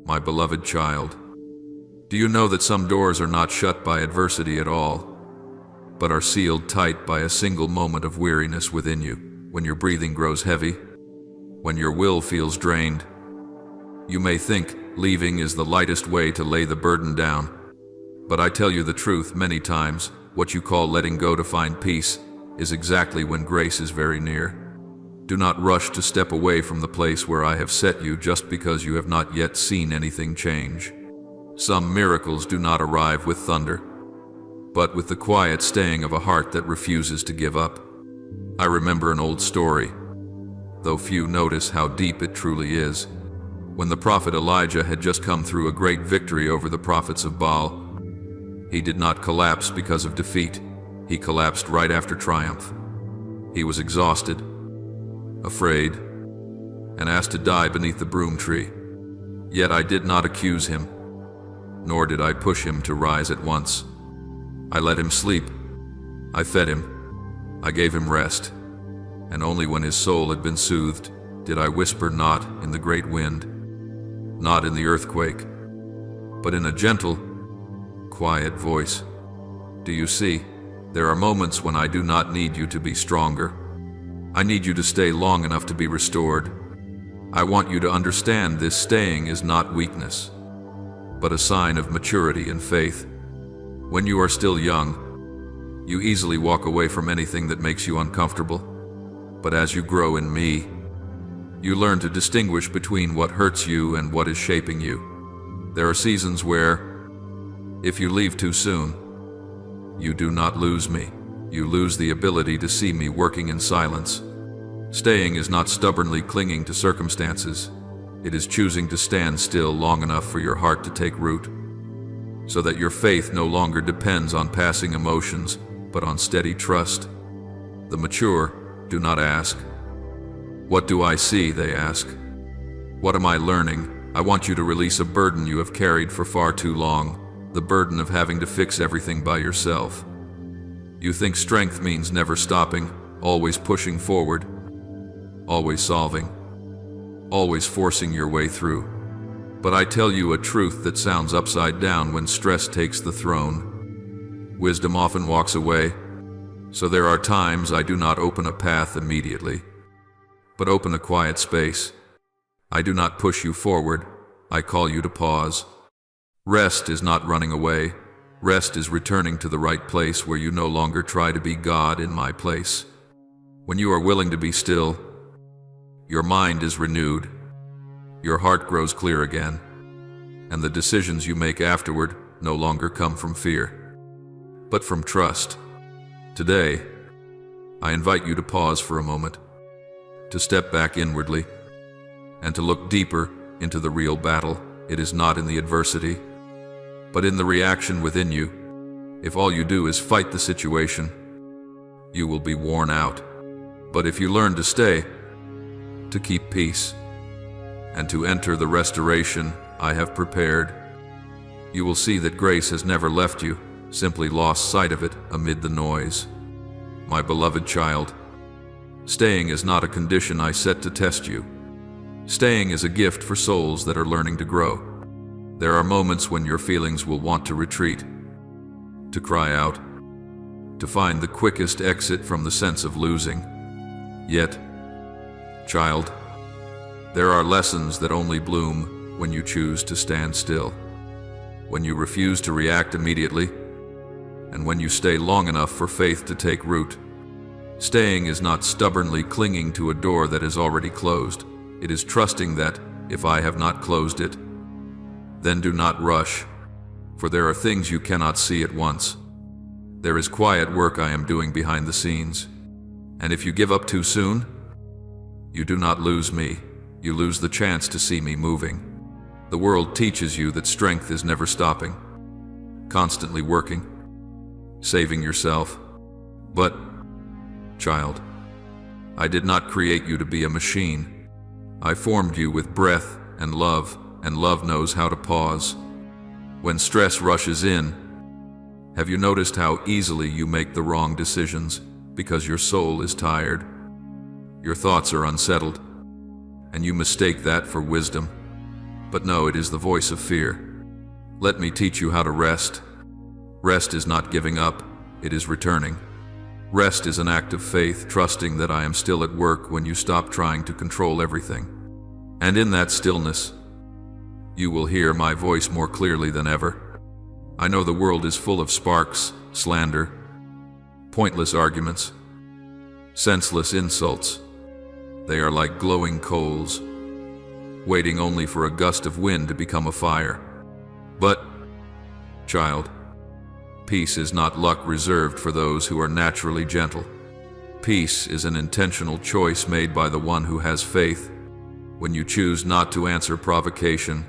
My beloved child, do you know that some doors are not shut by adversity at all, but are sealed tight by a single moment of weariness within you, when your breathing grows heavy, when your will feels drained? You may think leaving is the lightest way to lay the burden down, but I tell you the truth, many times, what you call letting go to find peace is exactly when grace is very near. Do not rush to step away from the place where I have set you just because you have not yet seen anything change. Some miracles do not arrive with thunder, but with the quiet staying of a heart that refuses to give up. I remember an old story, though few notice how deep it truly is. When the prophet Elijah had just come through a great victory over the prophets of Baal, he did not collapse because of defeat. He collapsed right after triumph. He was exhausted, afraid, and asked to die beneath the broom tree. Yet I did not accuse him, nor did I push him to rise at once. I let him sleep. I fed him. I gave him rest. And only when his soul had been soothed did I whisper, not in the great wind, not in the earthquake, but in a gentle, quiet voice. Do you see? There are moments when I do not need you to be stronger. I need you to stay long enough to be restored. I want you to understand this staying is not weakness, but a sign of maturity and faith. When you are still young, you easily walk away from anything that makes you uncomfortable. But as you grow in me, you learn to distinguish between what hurts you and what is shaping you. There are seasons where, if you leave too soon, you do not lose me. You lose the ability to see me working in silence. Staying is not stubbornly clinging to circumstances. It is choosing to stand still long enough for your heart to take root, so that your faith no longer depends on passing emotions, but on steady trust. The mature do not ask, "What do I see?" They ask, "What am I learning?" I want you to release a burden you have carried for far too long, the burden of having to fix everything by yourself. You think strength means never stopping, always pushing forward, always solving, always forcing your way through. But I tell you a truth that sounds upside down when stress takes the throne. Wisdom often walks away, so there are times I do not open a path immediately, but open a quiet space. I do not push you forward, I call you to pause. Rest is not running away. Rest is returning to the right place where you no longer try to be God in my place. When you are willing to be still, your mind is renewed, your heart grows clear again, and the decisions you make afterward no longer come from fear, but from trust. Today, I invite you to pause for a moment, to step back inwardly, and to look deeper into the real battle. It is not in the adversity, but in the reaction within you. If all you do is fight the situation, you will be worn out. But if you learn to stay, to keep peace, and to enter the restoration I have prepared, you will see that grace has never left you, simply lost sight of it amid the noise. My beloved child, staying is not a condition I set to test you. Staying is a gift for souls that are learning to grow. There are moments when your feelings will want to retreat, to cry out, to find the quickest exit from the sense of losing. Yet, child, there are lessons that only bloom when you choose to stand still, when you refuse to react immediately, and when you stay long enough for faith to take root. Staying is not stubbornly clinging to a door that is already closed. It is trusting that, if I have not closed it, then do not rush, for there are things you cannot see at once. There is quiet work I am doing behind the scenes, and if you give up too soon, you do not lose me, you lose the chance to see me moving. The world teaches you that strength is never stopping, constantly working, saving yourself. But, child, I did not create you to be a machine. I formed you with breath and love knows how to pause. When stress rushes in, have you noticed how easily you make the wrong decisions because your soul is tired? Your thoughts are unsettled, and you mistake that for wisdom. But no, it is the voice of fear. Let me teach you how to rest. Rest is not giving up, it is returning. Rest is an act of faith, trusting that I am still at work when you stop trying to control everything. And in that stillness, you will hear my voice more clearly than ever. I know the world is full of sparks, slander, pointless arguments, senseless insults. They are like glowing coals, waiting only for a gust of wind to become a fire. But, child, peace is not luck reserved for those who are naturally gentle. Peace is an intentional choice made by the one who has faith. When you choose not to answer provocation,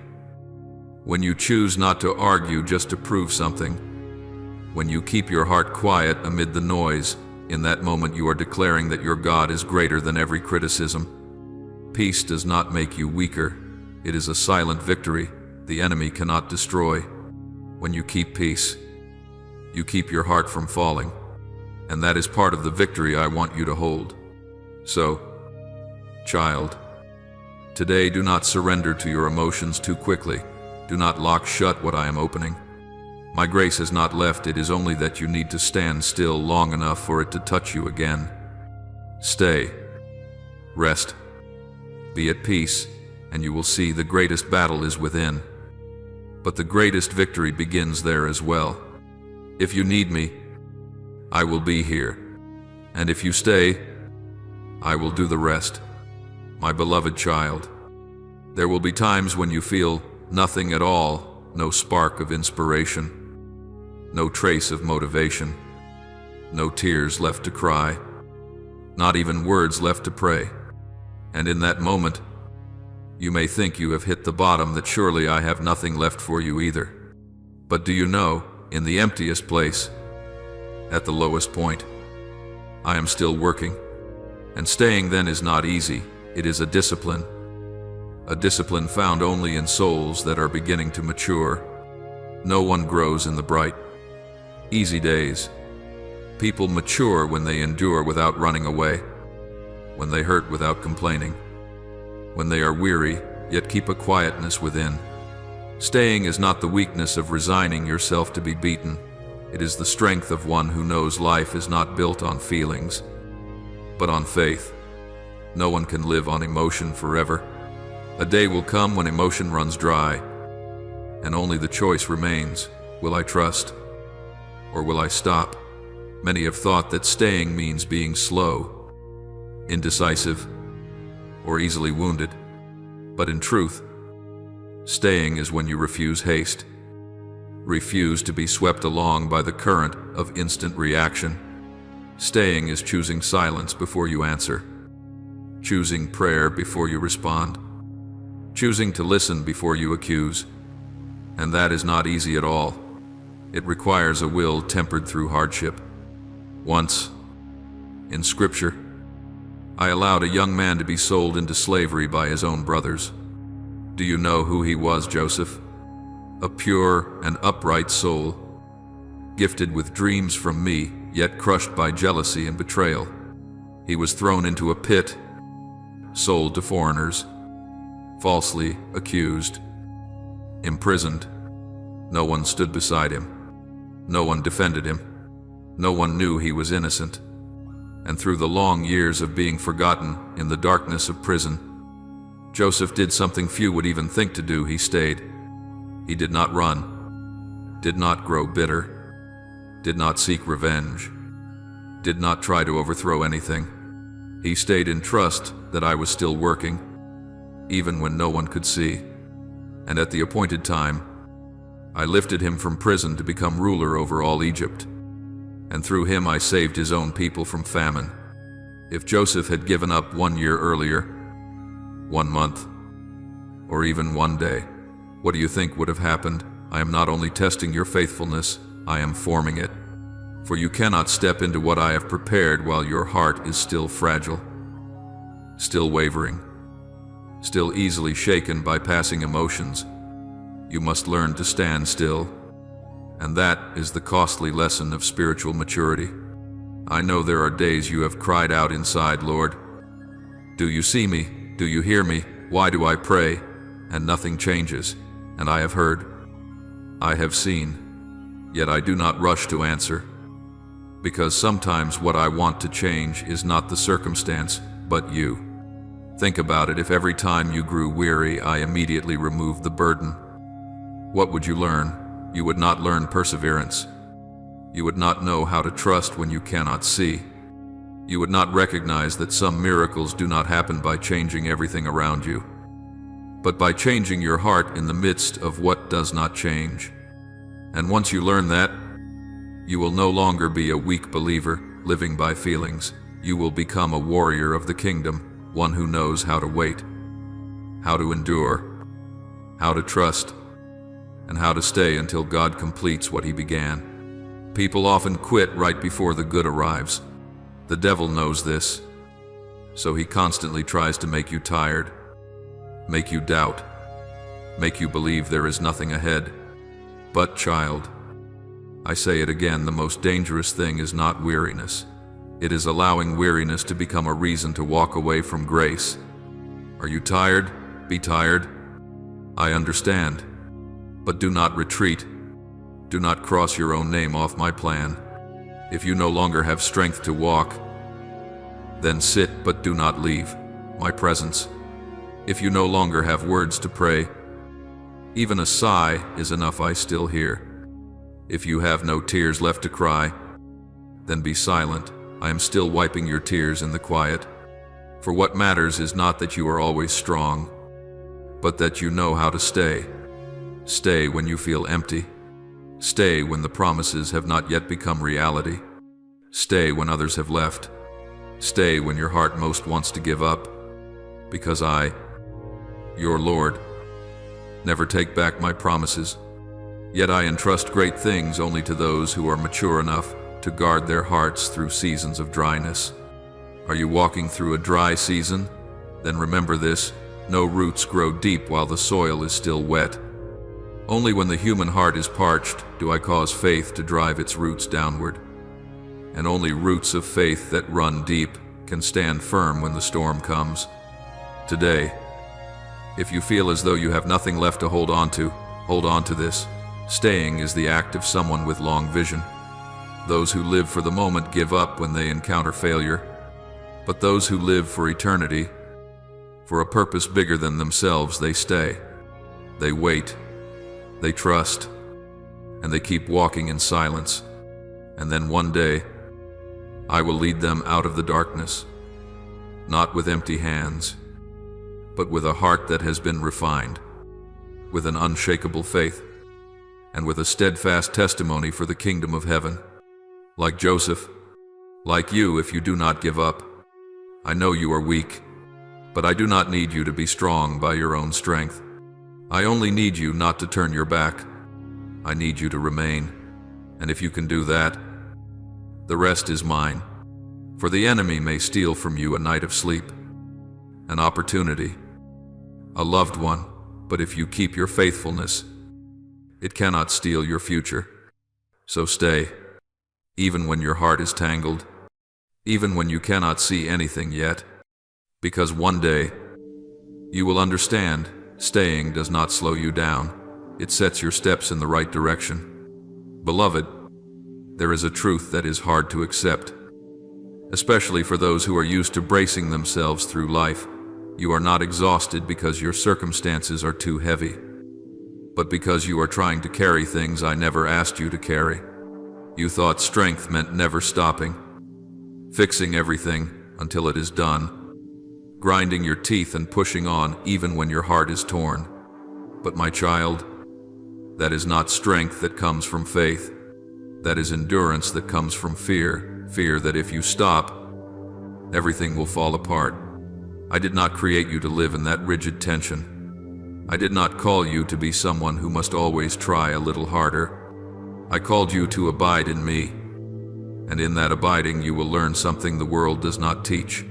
when you choose not to argue just to prove something, when you keep your heart quiet amid the noise, in that moment you are declaring that your God is greater than every criticism. Peace does not make you weaker. It is a silent victory the enemy cannot destroy. When you keep peace, you keep your heart from falling, and that is part of the victory I want you to hold. So, child, today do not surrender to your emotions too quickly. Do not lock shut what I am opening. My grace has not left, it is only that you need to stand still long enough for it to touch you again. Stay. Rest. Be at peace, and you will see the greatest battle is within. But the greatest victory begins there as well. If you need me, I will be here. And if you stay, I will do the rest. My beloved child, there will be times when you feel nothing at all, no spark of inspiration, no trace of motivation, no tears left to cry, not even words left to pray. And in that moment, you may think you have hit the bottom, that surely I have nothing left for you either. But do you know, in the emptiest place, at the lowest point, I am still working. And staying then is not easy, it is a discipline found only in souls that are beginning to mature. No one grows in the bright, easy days. People mature when they endure without running away, when they hurt without complaining, when they are weary, yet keep a quietness within. Staying is not the weakness of resigning yourself to be beaten. It is the strength of one who knows life is not built on feelings, but on faith. No one can live on emotion forever. A day will come when emotion runs dry, and only the choice remains: will I trust, or will I stop? Many have thought that staying means being slow, indecisive, or easily wounded. But in truth, staying is when you refuse haste, refuse to be swept along by the current of instant reaction. Staying is choosing silence before you answer, choosing prayer before you respond, choosing to listen before you accuse. And that is not easy at all. It requires a will tempered through hardship. Once, in Scripture, I allowed a young man to be sold into slavery by his own brothers. Do you know who he was, Joseph? A pure and upright soul, gifted with dreams from me, yet crushed by jealousy and betrayal. He was thrown into a pit, sold to foreigners, falsely accused, imprisoned. No one stood beside him. No one defended him. No one knew he was innocent. And through the long years of being forgotten in the darkness of prison, Joseph did something few would even think to do. He stayed. He did not run, did not grow bitter, did not seek revenge, did not try to overthrow anything. He stayed in trust that I was still working, even when no one could see. And at the appointed time, I lifted him from prison to become ruler over all Egypt. And through him I saved his own people from famine. If Joseph had given up 1 year earlier, 1 month, or even 1 day, what do you think would have happened? I am not only testing your faithfulness, I am forming it. For you cannot step into what I have prepared while your heart is still fragile, still wavering, still easily shaken by passing emotions. You must learn to stand still. And that is the costly lesson of spiritual maturity. I know there are days you have cried out inside, Lord, do you see me? Do you hear me? Why do I pray? and nothing changes, and I have heard, I have seen, yet I do not rush to answer, because sometimes what I want to change is not the circumstance, but you. Think about it. If every time you grew weary, I immediately removed the burden, what would you learn? You would not learn perseverance. You would not know how to trust when you cannot see. You would not recognize that some miracles do not happen by changing everything around you, but by changing your heart in the midst of what does not change. And once you learn that, you will no longer be a weak believer living by feelings. You will become a warrior of the kingdom, one who knows how to wait, how to endure, how to trust, and how to stay until God completes what He began. People often quit right before the good arrives. The devil knows this, so he constantly tries to make you tired, make you doubt, make you believe there is nothing ahead. But, child, I say it again, the most dangerous thing is not weariness. It is allowing weariness to become a reason to walk away from grace. Are you tired? Be tired. I understand. But do not retreat. Do not cross your own name off my plan. If you no longer have strength to walk, then sit, but do not leave my presence. If you no longer have words to pray, even a sigh is enough, I still hear. If you have no tears left to cry, then be silent. I am still wiping your tears in the quiet. For what matters is not that you are always strong, but that you know how to stay. Stay when you feel empty. Stay when the promises have not yet become reality. Stay when others have left. Stay when your heart most wants to give up. Because I, your Lord, never take back my promises. Yet I entrust great things only to those who are mature enough to guard their hearts through seasons of dryness. Are you walking through a dry season? Then remember this: no roots grow deep while the soil is still wet. Only when the human heart is parched do I cause faith to drive its roots downward. And only roots of faith that run deep can stand firm when the storm comes. Today, if you feel as though you have nothing left to hold on to this. Staying is the act of someone with long vision. Those who live for the moment give up when they encounter failure, but those who live for eternity, for a purpose bigger than themselves, they stay. They wait. They trust, and they keep walking in silence. And then one day, I will lead them out of the darkness, not with empty hands, but with a heart that has been refined, with an unshakable faith, and with a steadfast testimony for the kingdom of heaven. Like Joseph, like you, if you do not give up. I know you are weak, but I do not need you to be strong by your own strength. I only need you not to turn your back. I need you to remain, and if you can do that, the rest is mine. For the enemy may steal from you a night of sleep, an opportunity, a loved one, but if you keep your faithfulness, it cannot steal your future. So stay, even when your heart is tangled, even when you cannot see anything yet, because one day you will understand. Staying does not slow you down. It sets your steps in the right direction. Beloved, there is a truth that is hard to accept, especially for those who are used to bracing themselves through life. You are not exhausted because your circumstances are too heavy, but because you are trying to carry things I never asked you to carry. You thought strength meant never stopping, fixing everything until it is done, grinding your teeth and pushing on even when your heart is torn. But my child, that is not strength that comes from faith. That is endurance that comes from fear. Fear that if you stop, everything will fall apart. I did not create you to live in that rigid tension. I did not call you to be someone who must always try a little harder. I called you to abide in me, and in that abiding you will learn something the world does not teach.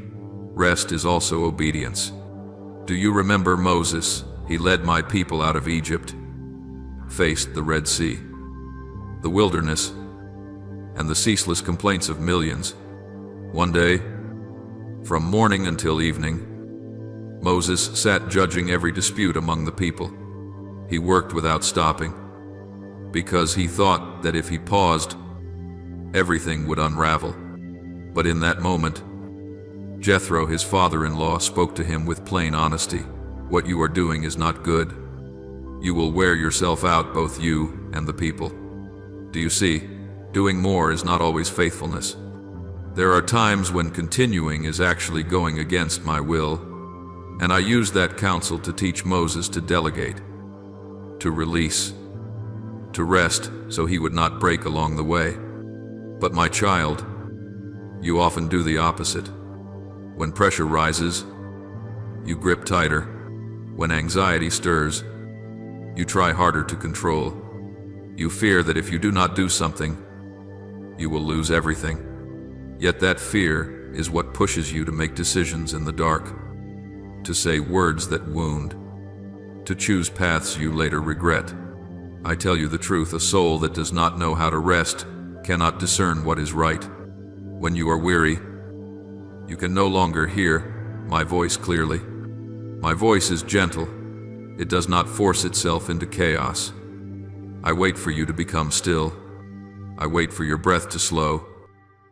Rest is also obedience. Do you remember Moses? He led my people out of Egypt, faced the Red Sea, the wilderness, and the ceaseless complaints of millions. One day, from morning until evening, Moses sat judging every dispute among the people. He worked without stopping, because he thought that if he paused, everything would unravel. But in that moment, Jethro, his father-in-law, spoke to him with plain honesty. What you are doing is not good. You will wear yourself out, both you and the people. Do you see? Doing more is not always faithfulness. There are times when continuing is actually going against my will, and I used that counsel to teach Moses to delegate, to release, to rest, so he would not break along the way. But my child, you often do the opposite. When pressure rises, you grip tighter. When anxiety stirs, you try harder to control. You fear that if you do not do something, you will lose everything. Yet that fear is what pushes you to make decisions in the dark, to say words that wound, to choose paths you later regret. I tell you the truth, a soul that does not know how to rest cannot discern what is right. When you are weary, you can no longer hear my voice clearly. My voice is gentle. It does not force itself into chaos. I wait for you to become still. I wait for your breath to slow.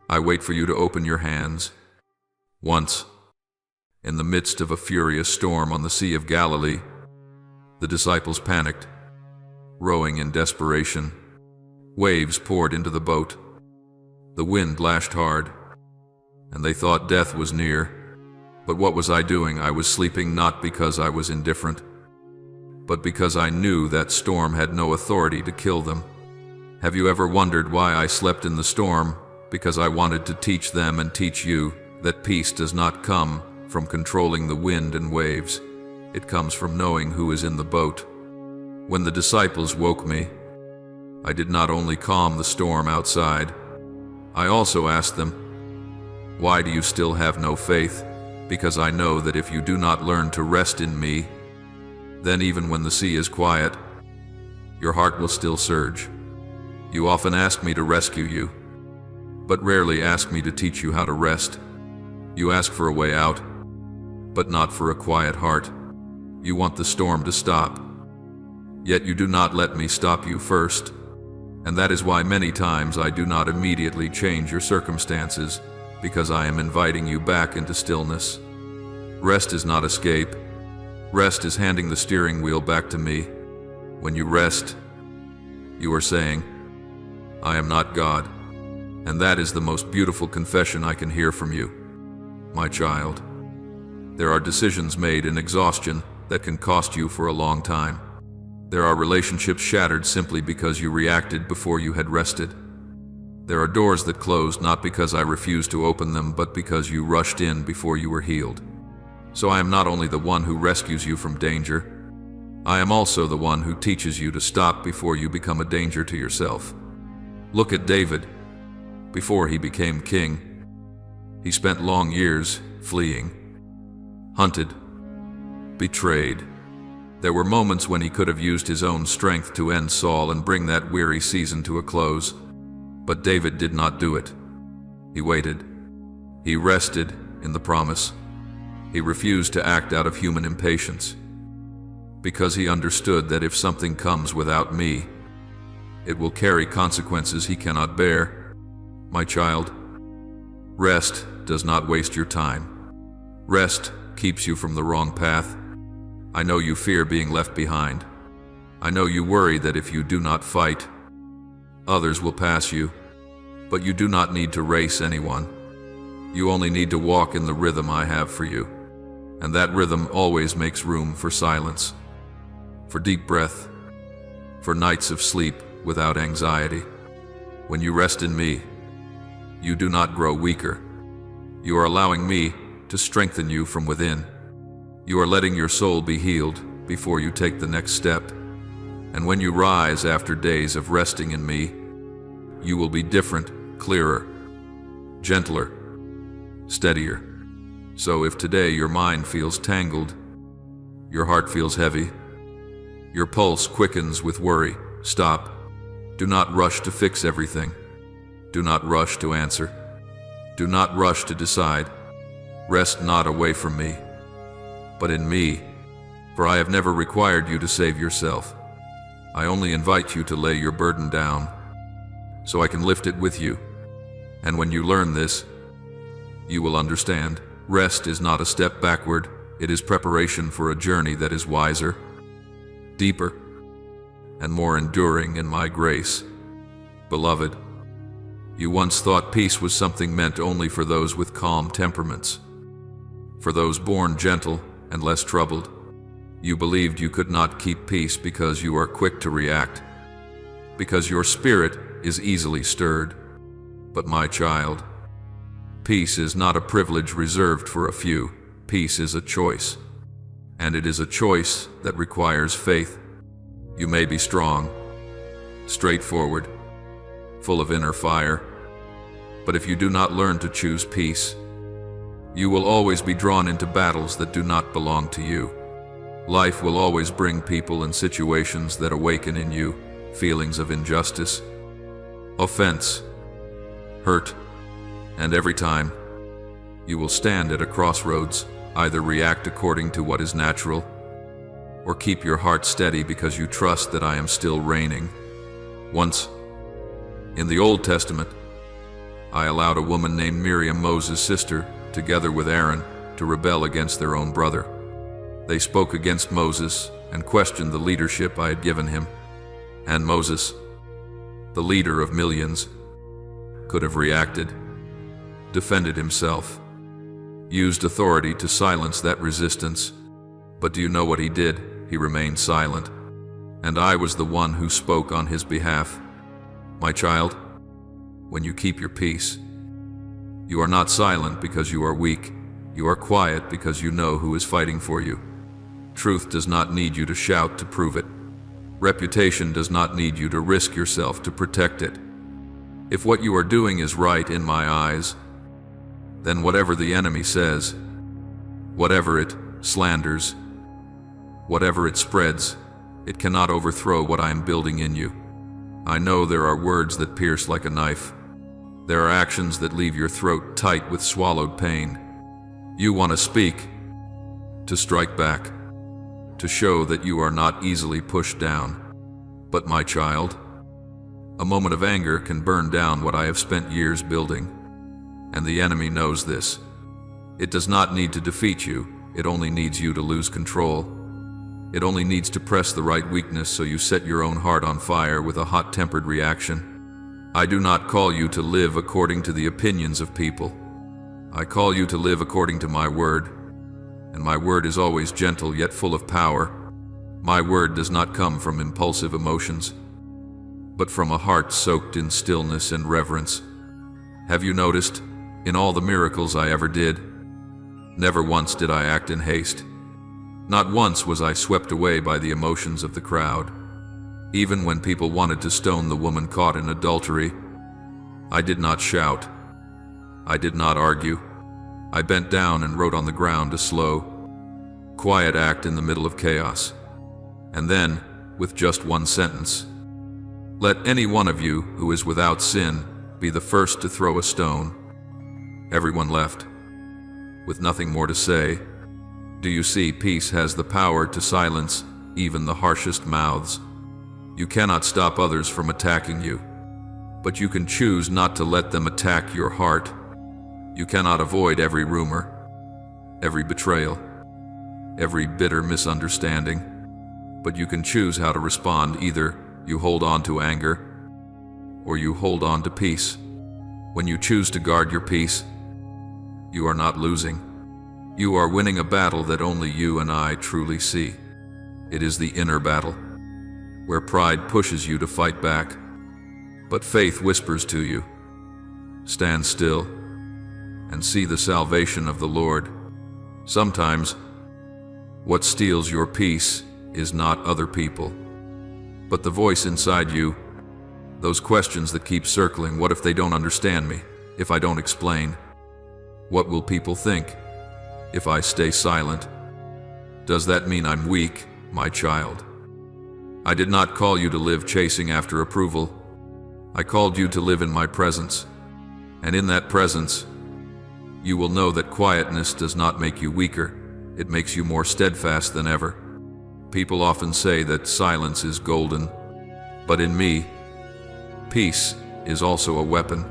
I wait for you to open your hands. Once, in the midst of a furious storm on the Sea of Galilee, the disciples panicked, rowing in desperation. Waves poured into the boat. The wind lashed hard, and they thought death was near. But what was I doing? I was sleeping, not because I was indifferent, but because I knew that storm had no authority to kill them. Have you ever wondered why I slept in the storm? Because I wanted to teach them and teach you that peace does not come from controlling the wind and waves. It comes from knowing who is in the boat. When the disciples woke me, I did not only calm the storm outside, I also asked them, "Why do you still have no faith?" Because I know that if you do not learn to rest in me, then even when the sea is quiet, your heart will still surge. You often ask me to rescue you, but rarely ask me to teach you how to rest. You ask for a way out, but not for a quiet heart. You want the storm to stop, yet you do not let me stop you first. And that is why many times I do not immediately change your circumstances, because I am inviting you back into stillness. Rest is not escape. Rest is handing the steering wheel back to me. When you rest, you are saying, "I am not God." And that is the most beautiful confession I can hear from you, my child. There are decisions made in exhaustion that can cost you for a long time. There are relationships shattered simply because you reacted before you had rested. There are doors that closed not because I refused to open them, but because you rushed in before you were healed. So I am not only the one who rescues you from danger, I am also the one who teaches you to stop before you become a danger to yourself. Look at David. Before he became king, he spent long years fleeing, hunted, betrayed. There were moments when he could have used his own strength to end Saul and bring that weary season to a close. But David did not do it. He waited. He rested in the promise. He refused to act out of human impatience, because he understood that if something comes without me, it will carry consequences he cannot bear. My child, rest does not waste your time. Rest keeps you from the wrong path. I know you fear being left behind. I know you worry that if you do not fight, others will pass you. But you do not need to race anyone. You only need to walk in the rhythm I have for you. And that rhythm always makes room for silence, for deep breath, for nights of sleep without anxiety. When you rest in me, you do not grow weaker. You are allowing me to strengthen you from within. You are letting your soul be healed before you take the next step. And when you rise after days of resting in me, you will be different, clearer, gentler, steadier. So if today your mind feels tangled, your heart feels heavy, your pulse quickens with worry, stop. Do not rush to fix everything. Do not rush to answer. Do not rush to decide. Rest not away from me. but in me, for I have never required you to save yourself. I only invite you to lay your burden down, so I can lift it with you. And when you learn this, you will understand. Rest is not a step backward, it is preparation for a journey that is wiser, deeper, and more enduring in my grace. Beloved, you once thought peace was something meant only for those with calm temperaments, for those born gentle and less troubled. You believed you could not keep peace because you are quick to react, because your spirit is easily stirred. But my child, peace is not a privilege reserved for a few. Peace is a choice, and it is a choice that requires faith. You may be strong, straightforward, full of inner fire, but if you do not learn to choose peace, you will always be drawn into battles that do not belong to you. Life will always bring people and situations that awaken in you feelings of injustice, offense, hurt, and every time you will stand at a crossroads, either react according to what is natural, or keep your heart steady because you trust that I am still reigning. Once, in the Old Testament, I allowed a woman named Miriam, Moses' sister, together with Aaron, to rebel against their own brother. They spoke against Moses and questioned the leadership I had given him. And Moses, the leader of millions, could have reacted, defended himself, used authority to silence that resistance. But do you know what he did? He remained silent, and I was the one who spoke on his behalf. My child, when you keep your peace, you are not silent because you are weak. You are quiet because you know who is fighting for you. Truth does not need you to shout to prove it. Reputation does not need you to risk yourself to protect it. If what you are doing is right in my eyes, then whatever the enemy says, whatever it slanders, whatever it spreads, it cannot overthrow what I am building in you. I know there are words that pierce like a knife. There are actions that leave your throat tight with swallowed pain. You want to speak, to strike back, to show that you are not easily pushed down. But my child, a moment of anger can burn down what I have spent years building, and the enemy knows this. It does not need to defeat you, it only needs you to lose control. It only needs to press the right weakness so you set your own heart on fire with a hot-tempered reaction. I do not call you to live according to the opinions of people. I call you to live according to my word. And my word is always gentle yet full of power. My word does not come from impulsive emotions, but from a heart soaked in stillness and reverence. Have you noticed, in all the miracles I ever did, never once did I act in haste. Not once was I swept away by the emotions of the crowd. Even when people wanted to stone the woman caught in adultery, I did not shout. I did not argue. I bent down and wrote on the ground a slow, quiet act in the middle of chaos. And then, with just one sentence, "Let any one of you who is without sin be the first to throw a stone." Everyone left, with nothing more to say. Do you see, peace has the power to silence even the harshest mouths. You cannot stop others from attacking you, but you can choose not to let them attack your heart. You cannot avoid every rumor, every betrayal, every bitter misunderstanding, but you can choose how to respond. Either you hold on to anger, or you hold on to peace. When you choose to guard your peace, you are not losing. You are winning a battle that only you and I truly see. It is the inner battle, where pride pushes you to fight back, but faith whispers to you, "Stand still and see the salvation of the Lord." Sometimes, what steals your peace is not other people, but the voice inside you, those questions that keep circling. What if they don't understand me? If I don't explain? What will people think? If I stay silent? Does that mean I'm weak, my child? I did not call you to live chasing after approval. I called you to live in my presence, and in that presence, you will know that quietness does not make you weaker, It makes you more steadfast than ever. People often say that silence is golden, but in me, peace is also a weapon.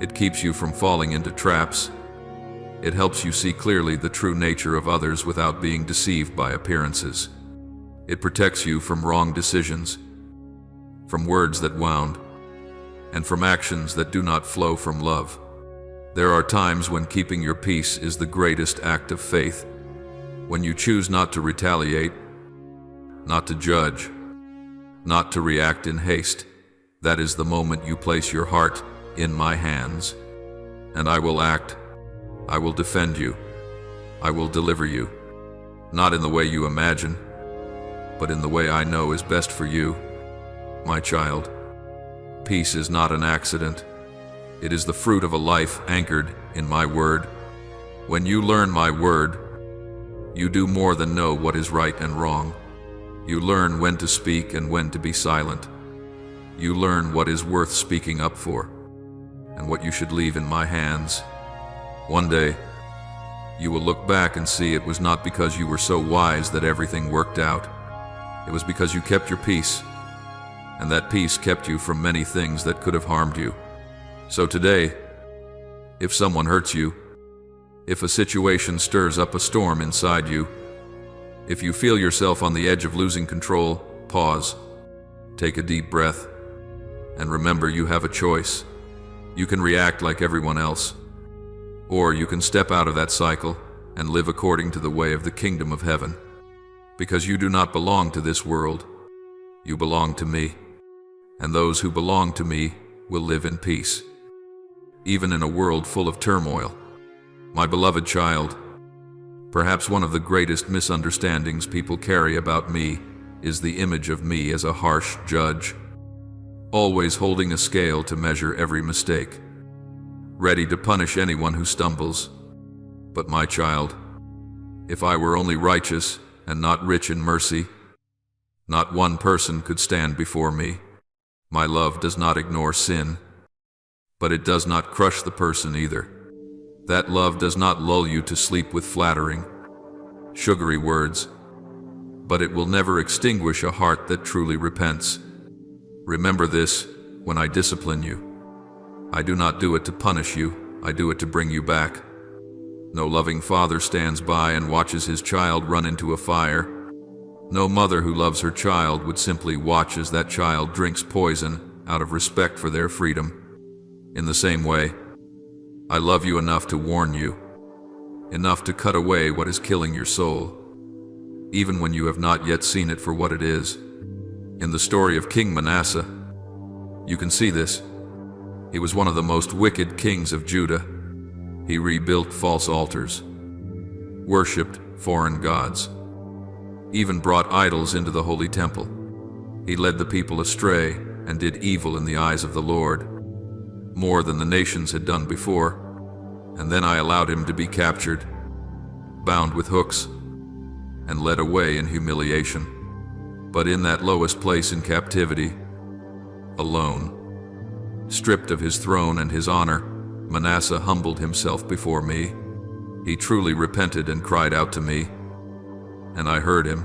It keeps you from falling into traps. It helps you see clearly the true nature of others without being deceived by appearances. It protects you from wrong decisions, from words that wound, and from actions that do not flow from love. There are times when keeping your peace is the greatest act of faith. When you choose not to retaliate, not to judge, not to react in haste, that is the moment you place your heart in my hands. And I will act. I will defend you. I will deliver you. Not in the way you imagine, but in the way I know is best for you, my child. Peace is not an accident. It is the fruit of a life anchored in my word. When you learn my word, you do more than know what is right and wrong. You learn when to speak and when to be silent. You learn what is worth speaking up for, and what you should leave in my hands. One day, you will look back and see it was not because you were so wise that everything worked out. It was because you kept your peace, and that peace kept you from many things that could have harmed you. So today, if someone hurts you, if a situation stirs up a storm inside you, if you feel yourself on the edge of losing control, pause, take a deep breath, and remember you have a choice. You can react like everyone else, or you can step out of that cycle and live according to the way of the kingdom of heaven. Because you do not belong to this world, you belong to me, and those who belong to me will live in peace, even in a world full of turmoil. My beloved child, perhaps one of the greatest misunderstandings people carry about me is the image of me as a harsh judge, always holding a scale to measure every mistake, ready to punish anyone who stumbles. But my child, if I were only righteous and not rich in mercy, not one person could stand before me. My love does not ignore sin, but it does not crush the person either. That love does not lull you to sleep with flattering, sugary words, but it will never extinguish a heart that truly repents. Remember this when I discipline you. I do not do it to punish you, I do it to bring you back. No loving father stands by and watches his child run into a fire. No mother who loves her child would simply watch as that child drinks poison out of respect for their freedom. In the same way, I love you enough to warn you, enough to cut away what is killing your soul, even when you have not yet seen it for what it is. In the story of King Manasseh, you can see this. He was one of the most wicked kings of Judah. He rebuilt false altars, worshipped foreign gods, even brought idols into the holy temple. He led the people astray and did evil in the eyes of the Lord, more than the nations had done before. And then I allowed him to be captured, bound with hooks, and led away in humiliation. But in that lowest place in captivity, alone, stripped of his throne and his honor, Manasseh humbled himself before me. He truly repented and cried out to me, and I heard him.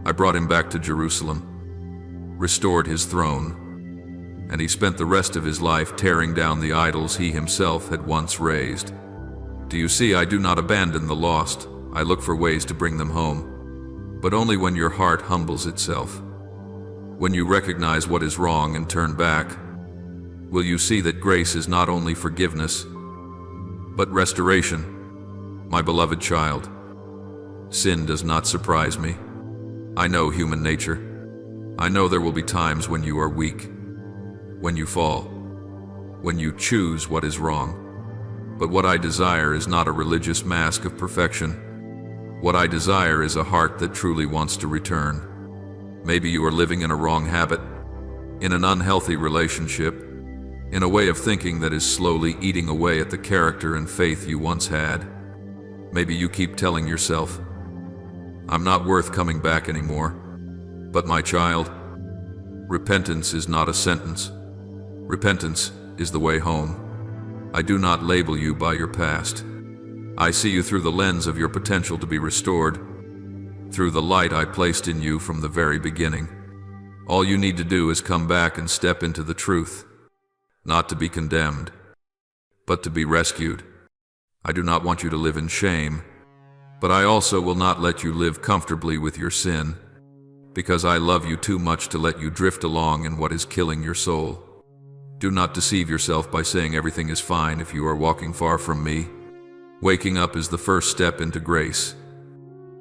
I brought him back to Jerusalem, restored his throne, and he spent the rest of his life tearing down the idols he himself had once raised. Do you see, I do not abandon the lost. I look for ways to bring them home, but only when your heart humbles itself. When you recognize what is wrong and turn back, will you see that grace is not only forgiveness, but restoration? My beloved child, sin does not surprise me. I know human nature. I know there will be times when you are weak, when you fall, when you choose what is wrong. But what I desire is not a religious mask of perfection. What I desire is a heart that truly wants to return. Maybe you are living in a wrong habit, in an unhealthy relationship, in a way of thinking that is slowly eating away at the character and faith you once had. Maybe you keep telling yourself, I'm not worth coming back anymore. But my child, repentance is not a sentence. Repentance is the way home. I do not label you by your past. I see you through the lens of your potential to be restored, through the light I placed in you from the very beginning. All you need to do is come back and step into the truth, not to be condemned, but to be rescued. I do not want you to live in shame, but I also will not let you live comfortably with your sin, because I love you too much to let you drift along in what is killing your soul. Do not deceive yourself by saying everything is fine if you are walking far from me. Waking up is the first step into grace.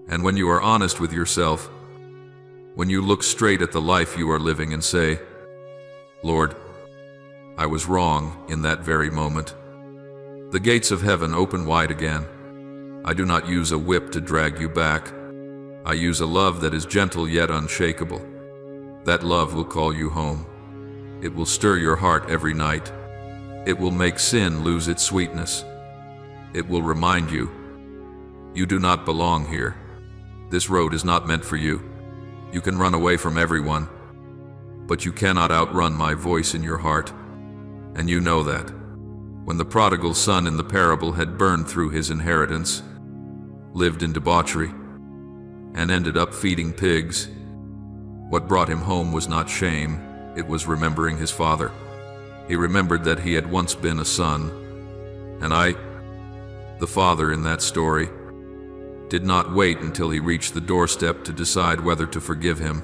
And when you are honest with yourself, when you look straight at the life you are living and say, Lord, I was wrong in that very moment, the gates of heaven open wide again. I do not use a whip to drag you back. I use a love that is gentle yet unshakable. That love will call you home. It will stir your heart every night. It will make sin lose its sweetness. It will remind you, you do not belong here. This road is not meant for you. You can run away from everyone, but you cannot outrun my voice in your heart. And you know that. When the prodigal son in the parable had burned through his inheritance, lived in debauchery, and ended up feeding pigs, what brought him home was not shame, it was remembering his father. He remembered that he had once been a son, and I, the father in that story, did not wait until he reached the doorstep to decide whether to forgive him.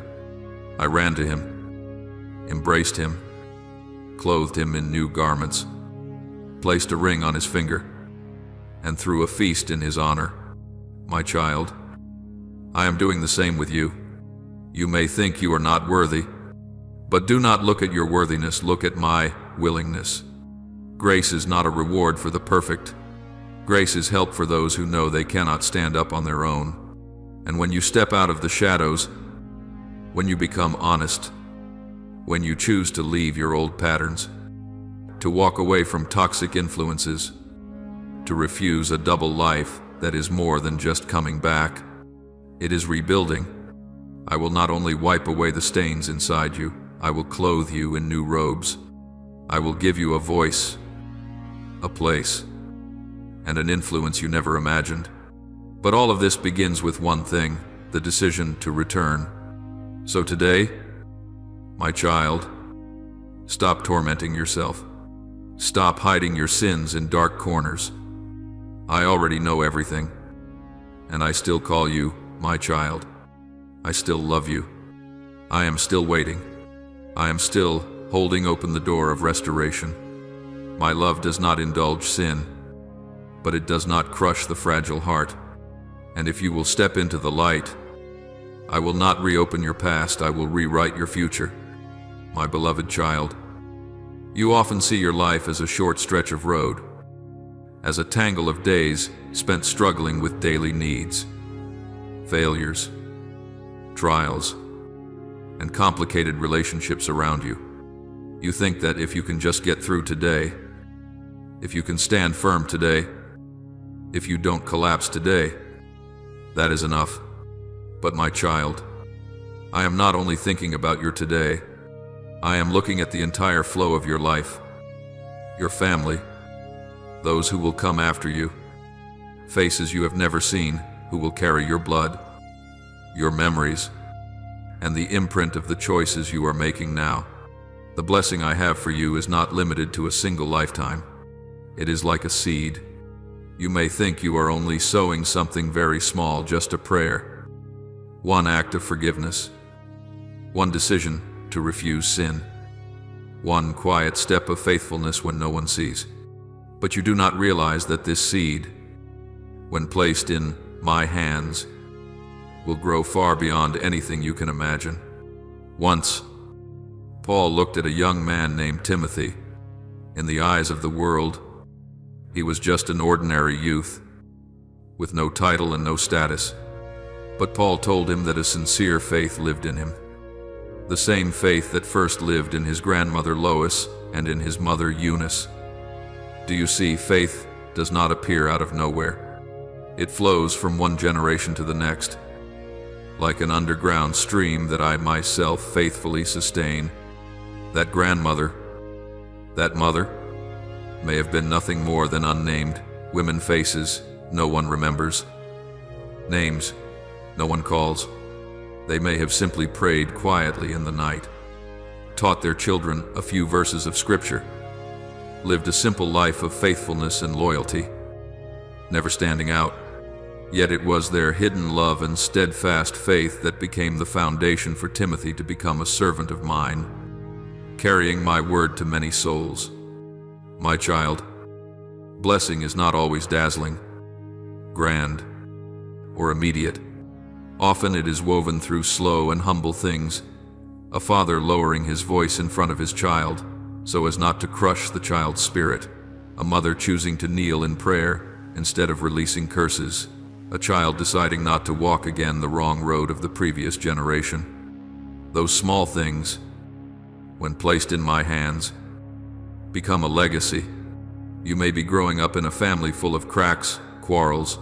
I ran to him, embraced him, clothed him in new garments, placed a ring on his finger, and threw a feast in his honor. My child, I am doing the same with you. You may think you are not worthy, but do not look at your worthiness, look at my willingness. Grace is not a reward for the perfect. Grace is help for those who know they cannot stand up on their own. And when you step out of the shadows, when you become honest, when you choose to leave your old patterns, to walk away from toxic influences, to refuse a double life that is more than just coming back, it is rebuilding. I will not only wipe away the stains inside you, I will clothe you in new robes. I will give you a voice, a place, and an influence you never imagined. But all of this begins with one thing, the decision to return. So today, my child, stop tormenting yourself. Stop hiding your sins in dark corners. I already know everything, and I still call you my child. I still love you. I am still waiting. I am still holding open the door of restoration. My love does not indulge sin, but it does not crush the fragile heart. And if you will step into the light, I will not reopen your past, I will rewrite your future. My beloved child, you often see your life as a short stretch of road, as a tangle of days spent struggling with daily needs, failures, trials, and complicated relationships around you. You think that if you can just get through today, if you can stand firm today, if you don't collapse today, that is enough. But my child, I am not only thinking about your today, I am looking at the entire flow of your life, your family, those who will come after you, faces you have never seen who will carry your blood, your memories, and the imprint of the choices you are making now. The blessing I have for you is not limited to a single lifetime. It is like a seed. You may think you are only sowing something very small, just a prayer, one act of forgiveness, one decision to refuse sin, one quiet step of faithfulness when no one sees. But you do not realize that this seed, when placed in my hands, will grow far beyond anything you can imagine. Once, Paul looked at a young man named Timothy. In the eyes of the world, he was just an ordinary youth, with no title and no status. But Paul told him that a sincere faith lived in him. The same faith that first lived in his grandmother Lois and in his mother Eunice. Do you see, faith does not appear out of nowhere. It flows from one generation to the next, like an underground stream that I myself faithfully sustain. That grandmother, that mother, may have been nothing more than unnamed women faces no one remembers. Names no one calls. They may have simply prayed quietly in the night, taught their children a few verses of scripture, lived a simple life of faithfulness and loyalty, never standing out. Yet it was their hidden love and steadfast faith that became the foundation for Timothy to become a servant of mine, carrying my word to many souls. My child, blessing is not always dazzling, grand, or immediate. Often it is woven through slow and humble things, a father lowering his voice in front of his child so as not to crush the child's spirit, a mother choosing to kneel in prayer instead of releasing curses, a child deciding not to walk again the wrong road of the previous generation. Those small things, when placed in my hands, become a legacy. You may be growing up in a family full of cracks, quarrels,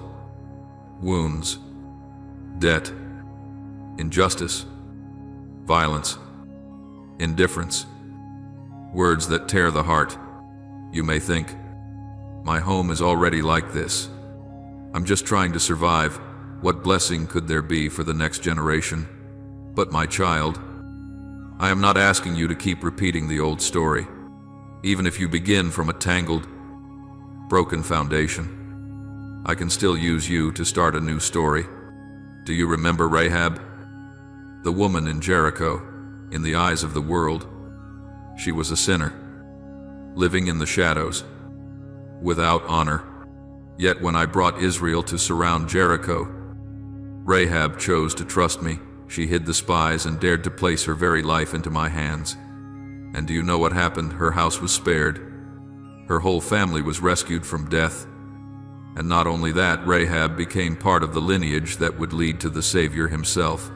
wounds, debt, injustice, violence, indifference, words that tear the heart. You may think, my home is already like this. I'm just trying to survive. What blessing could there be for the next generation? But my child, I am not asking you to keep repeating the old story, even if you begin from a tangled, broken foundation. I can still use you to start a new story. Do you remember Rahab? The woman in Jericho, in the eyes of the world, she was a sinner, living in the shadows, without honor. Yet when I brought Israel to surround Jericho, Rahab chose to trust me. She hid the spies and dared to place her very life into my hands. And do you know what happened? Her house was spared. Her whole family was rescued from death. And not only that, Rahab became part of the lineage that would lead to the Savior himself.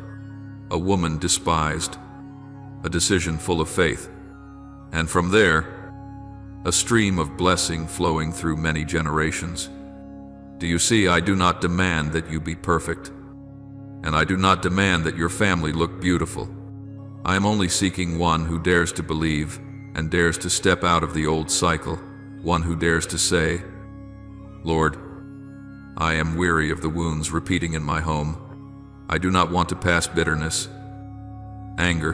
A woman despised, a decision full of faith. And from there, a stream of blessing flowing through many generations. Do you see, I do not demand that you be perfect, and I do not demand that your family look beautiful. I am only seeking one who dares to believe and dares to step out of the old cycle, one who dares to say, Lord, I am weary of the wounds repeating in my home. I do not want to pass bitterness, anger,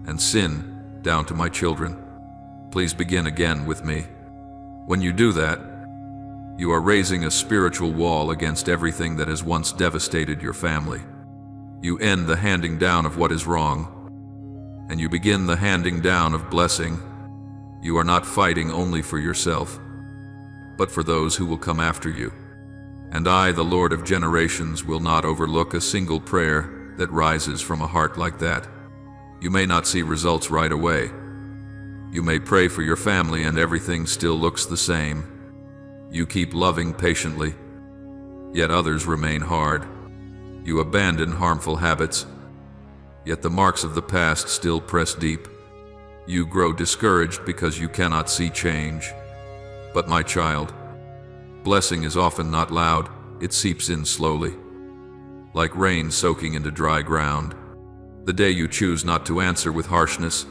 and sin down to my children. Please begin again with me. When you do that, you are raising a spiritual wall against everything that has once devastated your family. You end the handing down of what is wrong, and you begin the handing down of blessing. You are not fighting only for yourself, but for those who will come after you. And I, the Lord of generations, will not overlook a single prayer that rises from a heart like that. You may not see results right away. You may pray for your family and everything still looks the same. You keep loving patiently, yet others remain hard. You abandon harmful habits, yet the marks of the past still press deep. You grow discouraged because you cannot see change. But my child, blessing is often not loud, it seeps in slowly, like rain soaking into dry ground. The day you choose not to answer with harshness,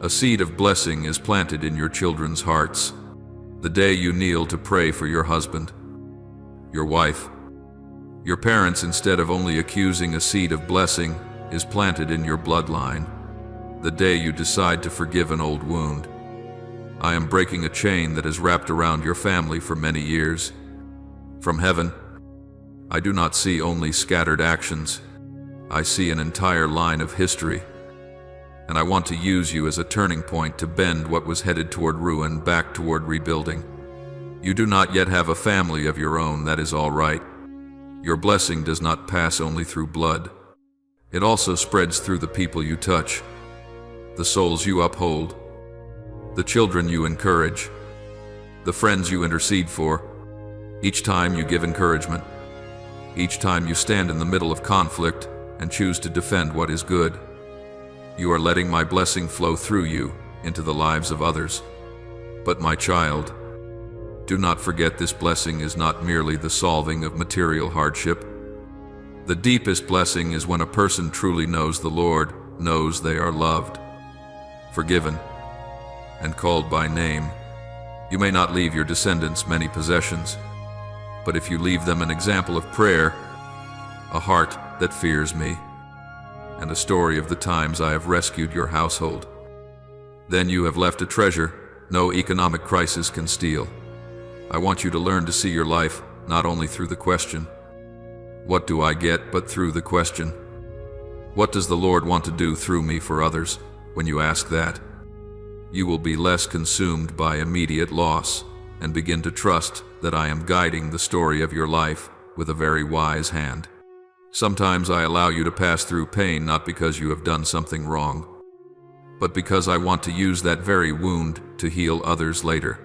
a seed of blessing is planted in your children's hearts. The day you kneel to pray for your husband, your wife, your parents, instead of only accusing, a seed of blessing is planted in your bloodline. The day you decide to forgive an old wound, I am breaking a chain that has wrapped around your family for many years. From heaven, I do not see only scattered actions. I see an entire line of history. And I want to use you as a turning point to bend what was headed toward ruin back toward rebuilding. You do not yet have a family of your own, that is all right. Your blessing does not pass only through blood. It also spreads through the people you touch, the souls you uphold, the children you encourage, the friends you intercede for. Each time you give encouragement, each time you stand in the middle of conflict and choose to defend what is good, you are letting my blessing flow through you into the lives of others. But my child, do not forget this blessing is not merely the solving of material hardship. The deepest blessing is when a person truly knows the Lord, knows they are loved, forgiven, and called by name. You may not leave your descendants many possessions, But if you leave them an example of prayer, a heart that fears me, and a story of the times I have rescued your household, then you have left a treasure no economic crisis can steal. I want you to learn to see your life not only through the question, "What do I get?" but through the question, "What does the Lord want to do through me for others?" When you ask that, you will be less consumed by immediate loss and begin to trust that I am guiding the story of your life with a very wise hand. Sometimes I allow you to pass through pain not because you have done something wrong, but because I want to use that very wound to heal others later.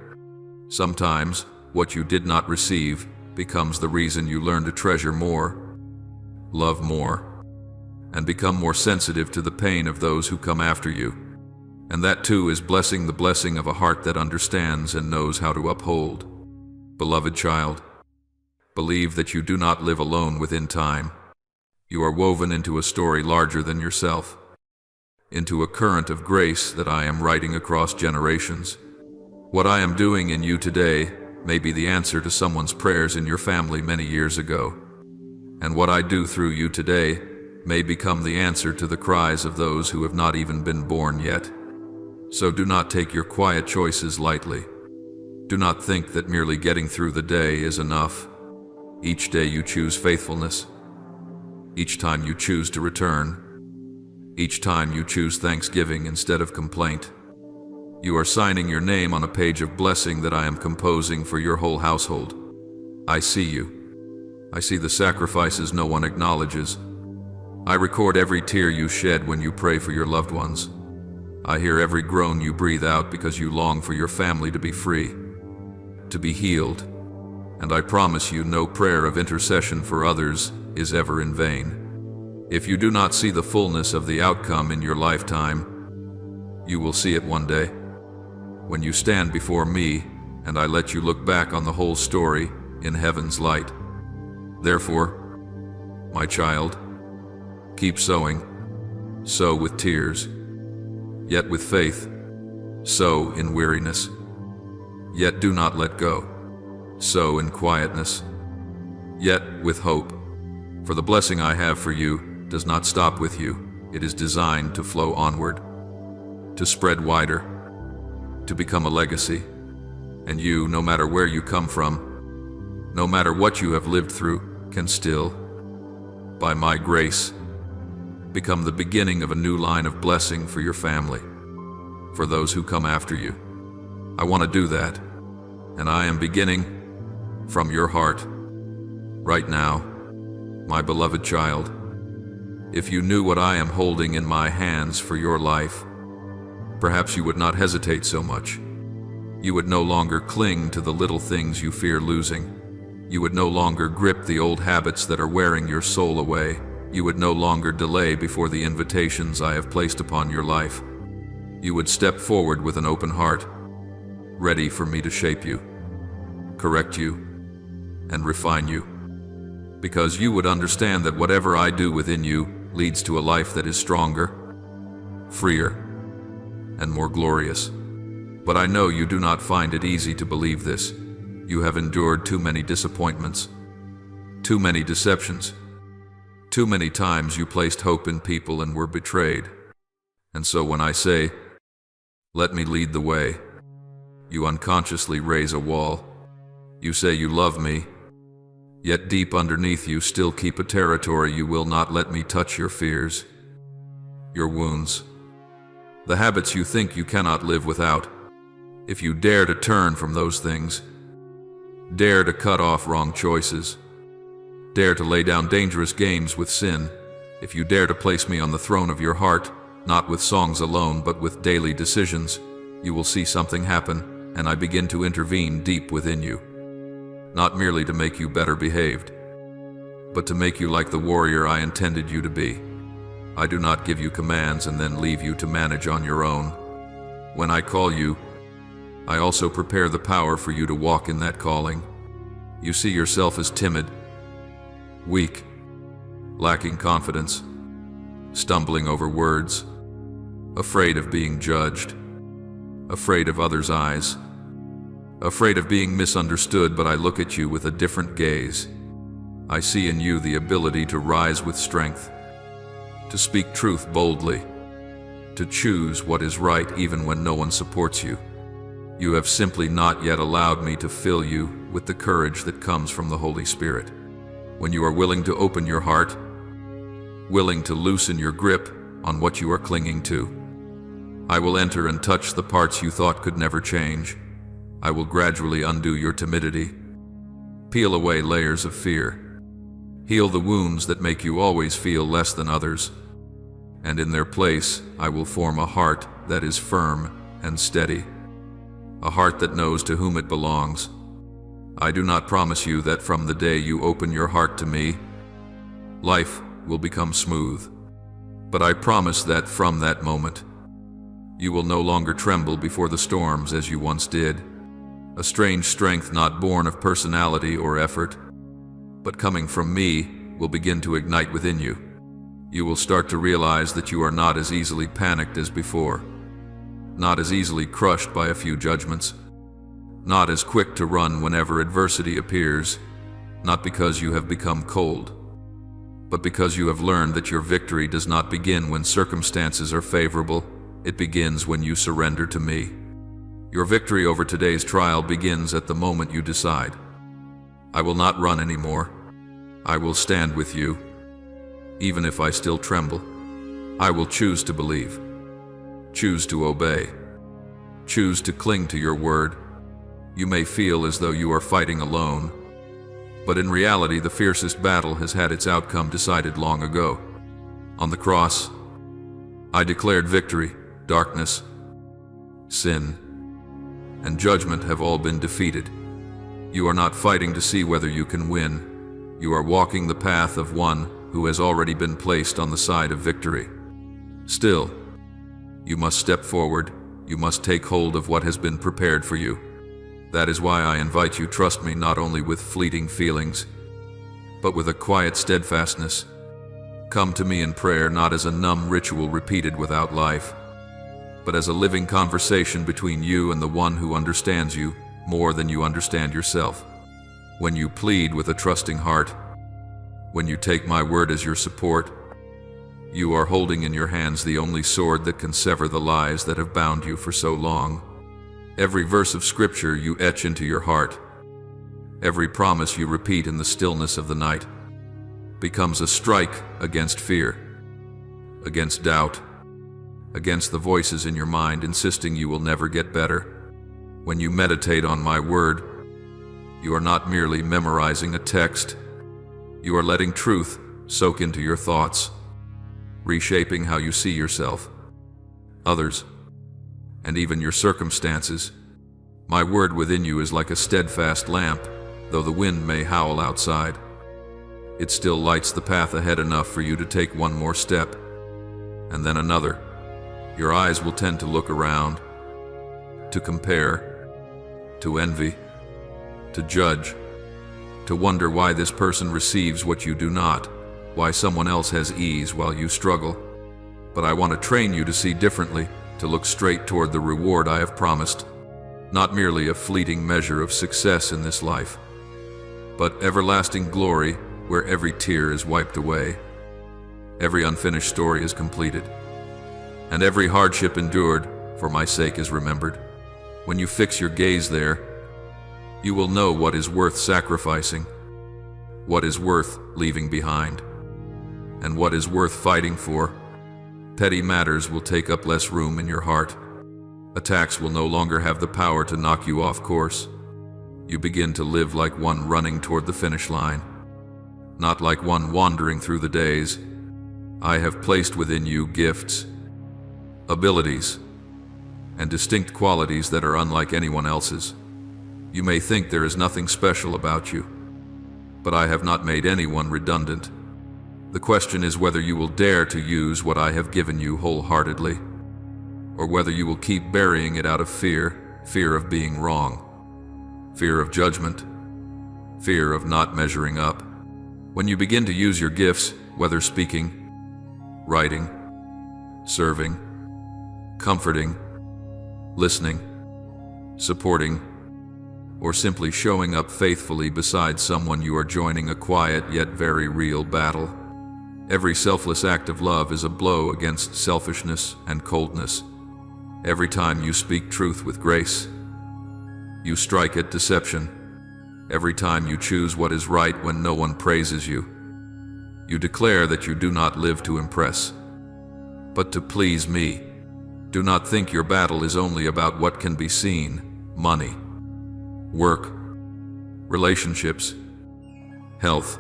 Sometimes what you did not receive becomes the reason you learn to treasure more, love more, and become more sensitive to the pain of those who come after you. And that too is the blessing of a heart that understands and knows how to uphold. Beloved child, believe that you do not live alone within time. You are woven into a story larger than yourself, into a current of grace that I am writing across generations. What I am doing in you today may be the answer to someone's prayers in your family many years ago. And what I do through you today may become the answer to the cries of those who have not even been born yet. So do not take your quiet choices lightly. Do not think that merely getting through the day is enough. Each day you choose faithfulness. Each time you choose to return. Each time you choose thanksgiving instead of complaint. You are signing your name on a page of blessing that I am composing for your whole household. I see you. I see the sacrifices no one acknowledges. I record every tear you shed when you pray for your loved ones. I hear every groan you breathe out because you long for your family to be free, to be healed. And I promise you no prayer of intercession for others is ever in vain. If you do not see the fullness of the outcome in your lifetime, you will see it one day, when you stand before me and I let you look back on the whole story in heaven's light. Therefore, my child, keep sowing. Sow with tears, yet with faith. Sow in weariness, yet do not let go. Sow in quietness, yet with hope. For the blessing I have for you does not stop with you. It is designed to flow onward, to spread wider, to become a legacy. And you, no matter where you come from, no matter what you have lived through, can still, by my grace, become the beginning of a new line of blessing for your family, for those who come after you. I want to do that, and I am beginning from your heart, right now, my beloved child. If you knew what I am holding in my hands for your life, perhaps you would not hesitate so much. You would no longer cling to the little things you fear losing. You would no longer grip the old habits that are wearing your soul away. You would no longer delay before the invitations I have placed upon your life. You would step forward with an open heart, ready for me to shape you, correct you, and refine you. Because you would understand that whatever I do within you leads to a life that is stronger, freer, and more glorious. But I know you do not find it easy to believe this. You have endured too many disappointments, too many deceptions. Too many times you placed hope in people and were betrayed. And so when I say, "Let me lead the way," you unconsciously raise a wall. You say you love me, yet deep underneath you still keep a territory you will not let me touch. Your fears, your wounds, the habits you think you cannot live without. If you dare to turn from those things, dare to cut off wrong choices, dare to lay down dangerous games with sin, if you dare to place me on the throne of your heart, not with songs alone but with daily decisions, you will see something happen, and I begin to intervene deep within you. Not merely to make you better behaved, but to make you like the warrior I intended you to be. I do not give you commands and then leave you to manage on your own. When I call you, I also prepare the power for you to walk in that calling. You see yourself as timid, weak, lacking confidence, stumbling over words, afraid of being judged, afraid of others' eyes. Afraid of being misunderstood, but I look at you with a different gaze. I see in you the ability to rise with strength, to speak truth boldly, to choose what is right even when no one supports you. You have simply not yet allowed me to fill you with the courage that comes from the Holy Spirit. When you are willing to open your heart, willing to loosen your grip on what you are clinging to, I will enter and touch the parts you thought could never change. I will gradually undo your timidity, peel away layers of fear, heal the wounds that make you always feel less than others, and in their place I will form a heart that is firm and steady, a heart that knows to whom it belongs. I do not promise you that from the day you open your heart to me, life will become smooth, but I promise that from that moment, you will no longer tremble before the storms as you once did. A strange strength not born of personality or effort, but coming from me, will begin to ignite within you. You will start to realize that you are not as easily panicked as before, not as easily crushed by a few judgments, not as quick to run whenever adversity appears, not because you have become cold, but because you have learned that your victory does not begin when circumstances are favorable. It begins when you surrender to me. Your victory over today's trial begins at the moment you decide, I will not run anymore. I will stand with you, even if I still tremble. I will choose to believe, choose to obey, choose to cling to your word. You may feel as though you are fighting alone, but in reality the fiercest battle has had its outcome decided long ago. On the cross, I declared victory. Darkness, sin, and judgment have all been defeated. You are not fighting to see whether you can win. You are walking the path of one who has already been placed on the side of victory. Still, you must step forward. You must take hold of what has been prepared for you. That is why I invite you, trust me, not only with fleeting feelings, but with a quiet steadfastness. Come to me in prayer, not as a numb ritual repeated without life, but as a living conversation between you and the one who understands you more than you understand yourself. When you plead with a trusting heart, when you take my word as your support, you are holding in your hands the only sword that can sever the lies that have bound you for so long. Every verse of Scripture you etch into your heart, every promise you repeat in the stillness of the night, becomes a strike against fear, against doubt, against the voices in your mind insisting you will never get better. When you meditate on my word, you are not merely memorizing a text. You are letting truth soak into your thoughts, reshaping how you see yourself, others, and even your circumstances. My word within you is like a steadfast lamp. Though the wind may howl outside, it still lights the path ahead enough for you to take one more step, and then another. Your eyes will tend to look around, to compare, to envy, to judge, to wonder why this person receives what you do not, why someone else has ease while you struggle. But I want to train you to see differently, to look straight toward the reward I have promised, not merely a fleeting measure of success in this life, but everlasting glory where every tear is wiped away, every unfinished story is completed, and every hardship endured for my sake is remembered. When you fix your gaze there, you will know what is worth sacrificing, what is worth leaving behind, and what is worth fighting for. Petty matters will take up less room in your heart. Attacks will no longer have the power to knock you off course. You begin to live like one running toward the finish line, not like one wandering through the days. I have placed within you gifts, abilities, and distinct qualities that are unlike anyone else's. You may think there is nothing special about you, but I have not made anyone redundant. The question is whether you will dare to use what I have given you wholeheartedly, or whether you will keep burying it out of fear, fear of being wrong, fear of judgment, fear of not measuring up. When you begin to use your gifts, whether speaking, writing, serving, comforting, listening, supporting, or simply showing up faithfully beside someone, you are joining a quiet yet very real battle. Every selfless act of love is a blow against selfishness and coldness. Every time you speak truth with grace, you strike at deception. Every time you choose what is right when no one praises you, you declare that you do not live to impress, but to please me. Do not think your battle is only about what can be seen: money, work, relationships, health.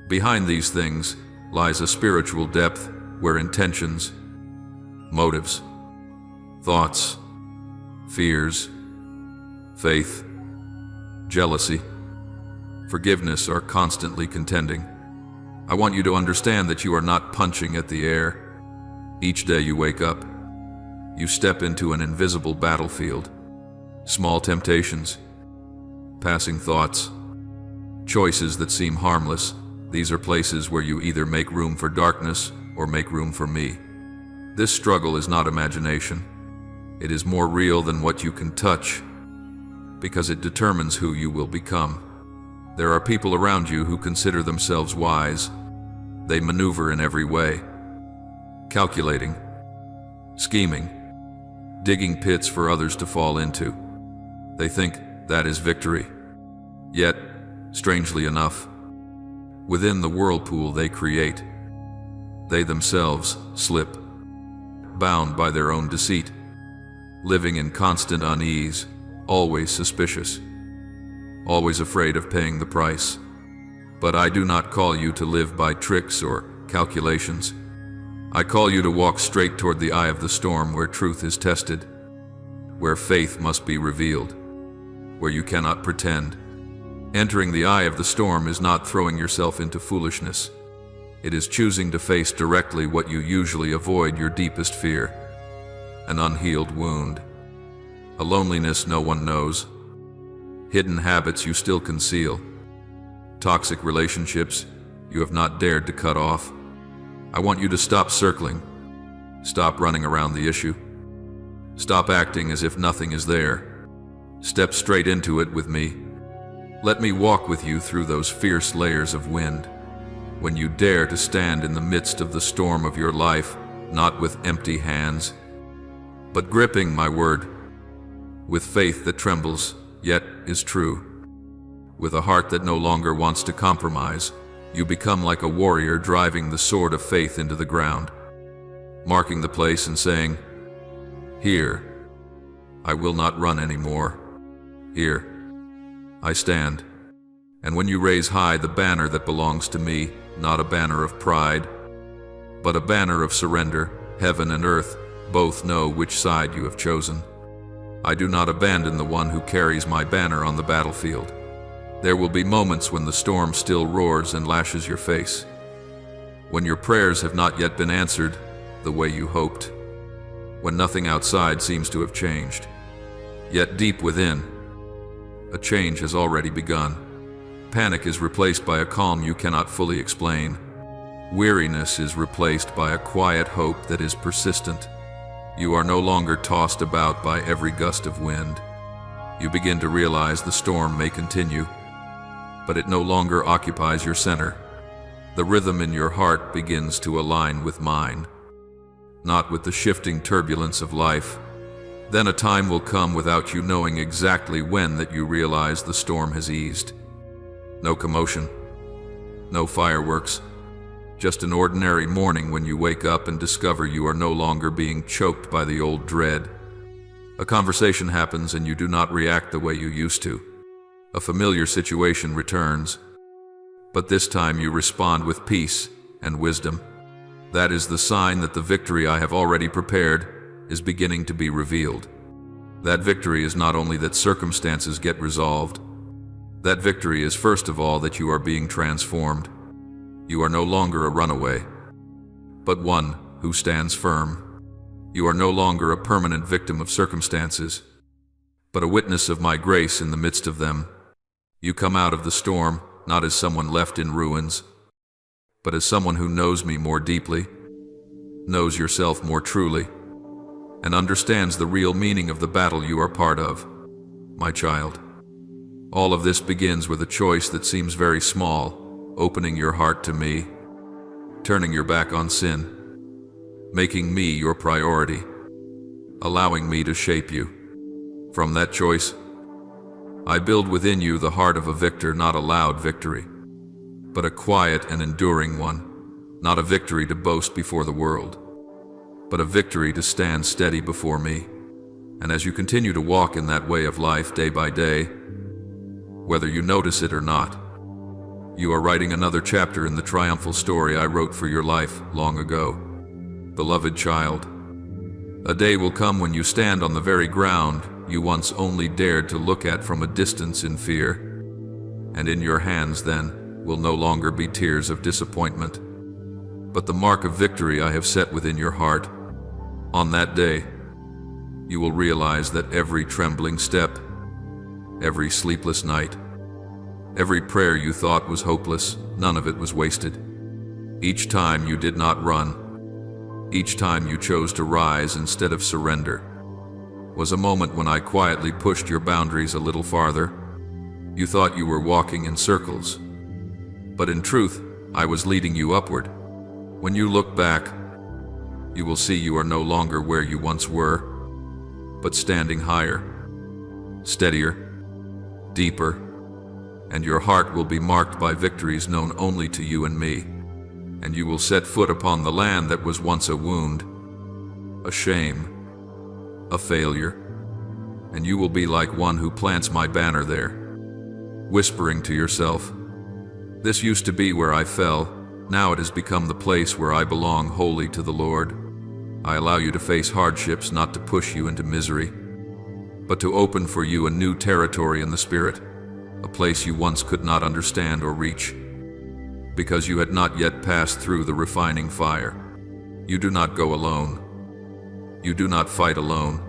Behind these things lies a spiritual depth where intentions, motives, thoughts, fears, faith, jealousy, forgiveness are constantly contending. I want you to understand that you are not punching at the air. Each day you wake up, you step into an invisible battlefield. Small temptations, passing thoughts, choices that seem harmless. These are places where you either make room for darkness or make room for me. This struggle is not imagination. It is more real than what you can touch, because it determines who you will become. There are people around you who consider themselves wise. They maneuver in every way, calculating, scheming, digging pits for others to fall into. They think that is victory. Yet, strangely enough, within the whirlpool they create, they themselves slip, bound by their own deceit, living in constant unease, always suspicious, always afraid of paying the price. But I do not call you to live by tricks or calculations. I call you to walk straight toward the eye of the storm, where truth is tested, where faith must be revealed, where you cannot pretend. Entering the eye of the storm is not throwing yourself into foolishness. It is choosing to face directly what you usually avoid: your deepest fear, an unhealed wound, a loneliness no one knows, hidden habits you still conceal, toxic relationships you have not dared to cut off. I want you to stop circling, stop running around the issue, stop acting as if nothing is there. Step straight into it with me. Let me walk with you through those fierce layers of wind. When you dare to stand in the midst of the storm of your life, not with empty hands, but gripping my word, with faith that trembles yet is true, with a heart that no longer wants to compromise, you become like a warrior driving the sword of faith into the ground, marking the place and saying, "Here, I will not run anymore. Here, I stand." And when you raise high the banner that belongs to me, not a banner of pride, but a banner of surrender, heaven and earth both know which side you have chosen. I do not abandon the one who carries my banner on the battlefield. There will be moments when the storm still roars and lashes your face, when your prayers have not yet been answered the way you hoped, when nothing outside seems to have changed. Yet deep within, a change has already begun. Panic is replaced by a calm you cannot fully explain. Weariness is replaced by a quiet hope that is persistent. You are no longer tossed about by every gust of wind. You begin to realize the storm may continue, but it no longer occupies your center. The rhythm in your heart begins to align with mine, not with the shifting turbulence of life. Then a time will come without you knowing exactly when that you realize the storm has eased. No commotion, no fireworks, just an ordinary morning when you wake up and discover you are no longer being choked by the old dread. A conversation happens and you do not react the way you used to. A familiar situation returns, but this time you respond with peace and wisdom. That is the sign that the victory I have already prepared is beginning to be revealed. That victory is not only that circumstances get resolved. That victory is first of all that you are being transformed. You are no longer a runaway, but one who stands firm. You are no longer a permanent victim of circumstances, but a witness of my grace in the midst of them. You come out of the storm not as someone left in ruins, but as someone who knows me more deeply, knows yourself more truly, and understands the real meaning of the battle you are part of. My child, All of this begins with a choice that seems very small, opening your heart to me, turning your back on sin, making me your priority, allowing me to shape you. From that choice, I build within you the heart of a victor, not a loud victory, but a quiet and enduring one, not a victory to boast before the world, but a victory to stand steady before me. And as you continue to walk in that way of life day by day, whether you notice it or not, you are writing another chapter in the triumphal story I wrote for your life long ago. Beloved child, a day will come when you stand on the very ground you once only dared to look at from a distance in fear, and in your hands then will no longer be tears of disappointment, but the mark of victory I have set within your heart. On that day, you will realize that every trembling step, every sleepless night, every prayer you thought was hopeless, none of it was wasted. Each time you did not run, each time you chose to rise instead of surrender, was a moment when I quietly pushed your boundaries a little farther. You thought you were walking in circles, but in truth, I was leading you upward. When you look back, you will see you are no longer where you once were, but standing higher, steadier, deeper, and your heart will be marked by victories known only to you and me, and you will set foot upon the land that was once a wound, a shame, a failure, and you will be like one who plants my banner there, whispering to yourself, "This used to be where I fell, now it has become the place where I belong wholly to the Lord." I allow you to face hardships not to push you into misery, but to open for you a new territory in the Spirit, a place you once could not understand or reach, because you had not yet passed through the refining fire. You do not go alone. You do not fight alone,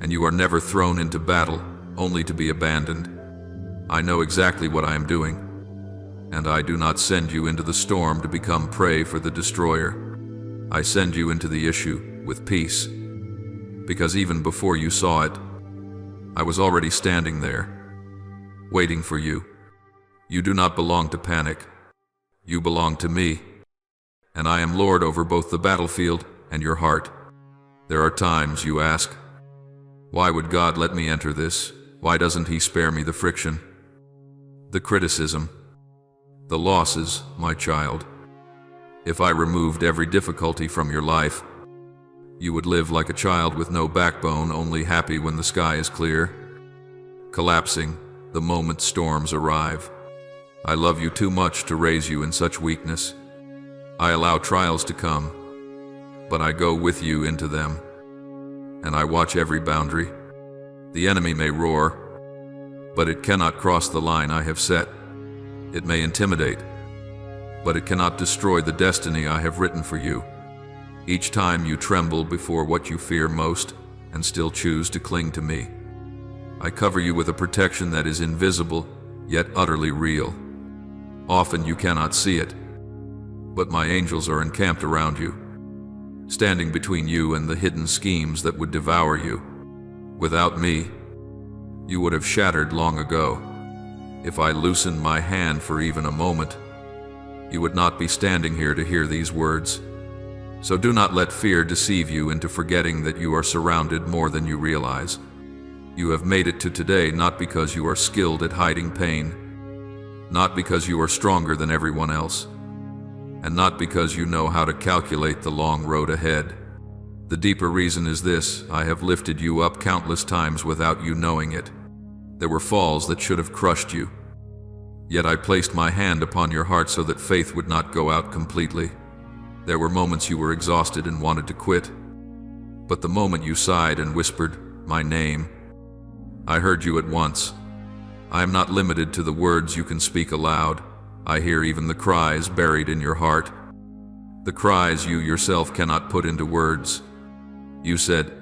and you are never thrown into battle only to be abandoned. I know exactly what I am doing, and I do not send you into the storm to become prey for the destroyer. I send you into the issue with peace, because even before you saw it, I was already standing there, waiting for you. You do not belong to panic. You belong to me, and I am Lord over both the battlefield and your heart. There are times you ask, why would God let me enter this? Why doesn't He spare me the friction, the criticism, the losses, my child? If I removed every difficulty from your life, you would live like a child with no backbone, only happy when the sky is clear, collapsing the moment storms arrive. I love you too much to raise you in such weakness. I allow trials to come, but I go with you into them, and I watch every boundary. The enemy may roar, but it cannot cross the line I have set. It may intimidate, but it cannot destroy the destiny I have written for you. Each time you tremble before what you fear most and still choose to cling to me, I cover you with a protection that is invisible, yet utterly real. Often you cannot see it, but my angels are encamped around you, standing between you and the hidden schemes that would devour you. Without me, you would have shattered long ago. If I loosened my hand for even a moment, you would not be standing here to hear these words. So do not let fear deceive you into forgetting that you are surrounded more than you realize. You have made it to today not because you are skilled at hiding pain, not because you are stronger than everyone else, and not because you know how to calculate the long road ahead. The deeper reason is this: I have lifted you up countless times without you knowing it. There were falls that should have crushed you, yet I placed my hand upon your heart so that faith would not go out completely. There were moments you were exhausted and wanted to quit, but the moment you sighed and whispered my name, I heard you at once. I am not limited to the words you can speak aloud. I hear even the cries buried in your heart, the cries you yourself cannot put into words. You said,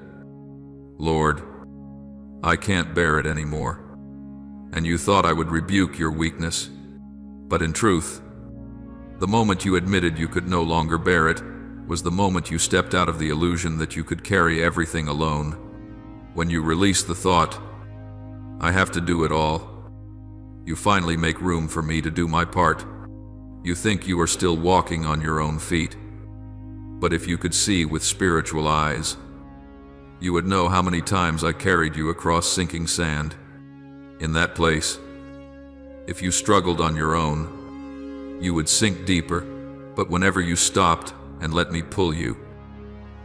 "Lord, I can't bear it anymore." And you thought I would rebuke your weakness. But in truth, the moment you admitted you could no longer bear it was the moment you stepped out of the illusion that you could carry everything alone. When you released the thought, "I have to do it all," You finally make room for me to do my part. You think you are still walking on your own feet. But if you could see with spiritual eyes, you would know how many times I carried you across sinking sand. In that place, if you struggled on your own, you would sink deeper, but whenever you stopped and let me pull you,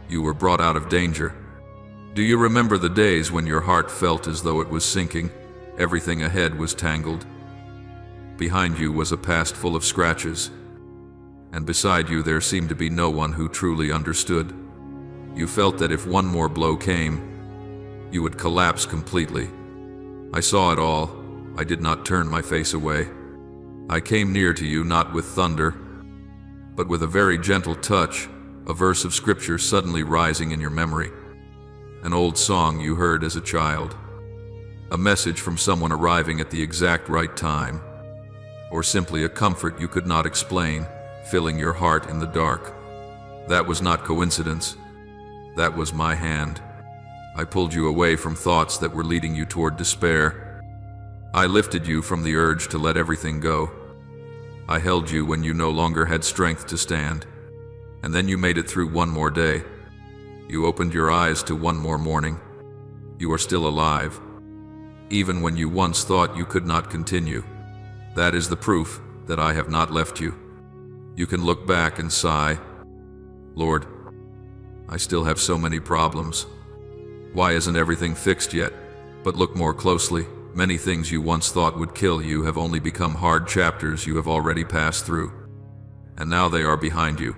you were brought out of danger. Do you remember the days when your heart felt as though it was sinking? Everything ahead was tangled. Behind you was a past full of scratches, and beside you there seemed to be no one who truly understood. You felt that if one more blow came, you would collapse completely. I saw it all. I did not turn my face away. I came near to you not with thunder, but with a very gentle touch, a verse of scripture suddenly rising in your memory. An old song you heard as a child. A message from someone arriving at the exact right time. Or simply a comfort you could not explain, filling your heart in the dark. That was not coincidence. That was my hand. I pulled you away from thoughts that were leading you toward despair. I lifted you from the urge to let everything go. I held you when you no longer had strength to stand. And then you made it through one more day. You opened your eyes to one more morning. You are still alive, even when you once thought you could not continue. That is the proof that I have not left you. You can look back and sigh, Lord, I still have so many problems. Why isn't everything fixed yet? But look more closely. Many things you once thought would kill you have only become hard chapters you have already passed through. And now they are behind you.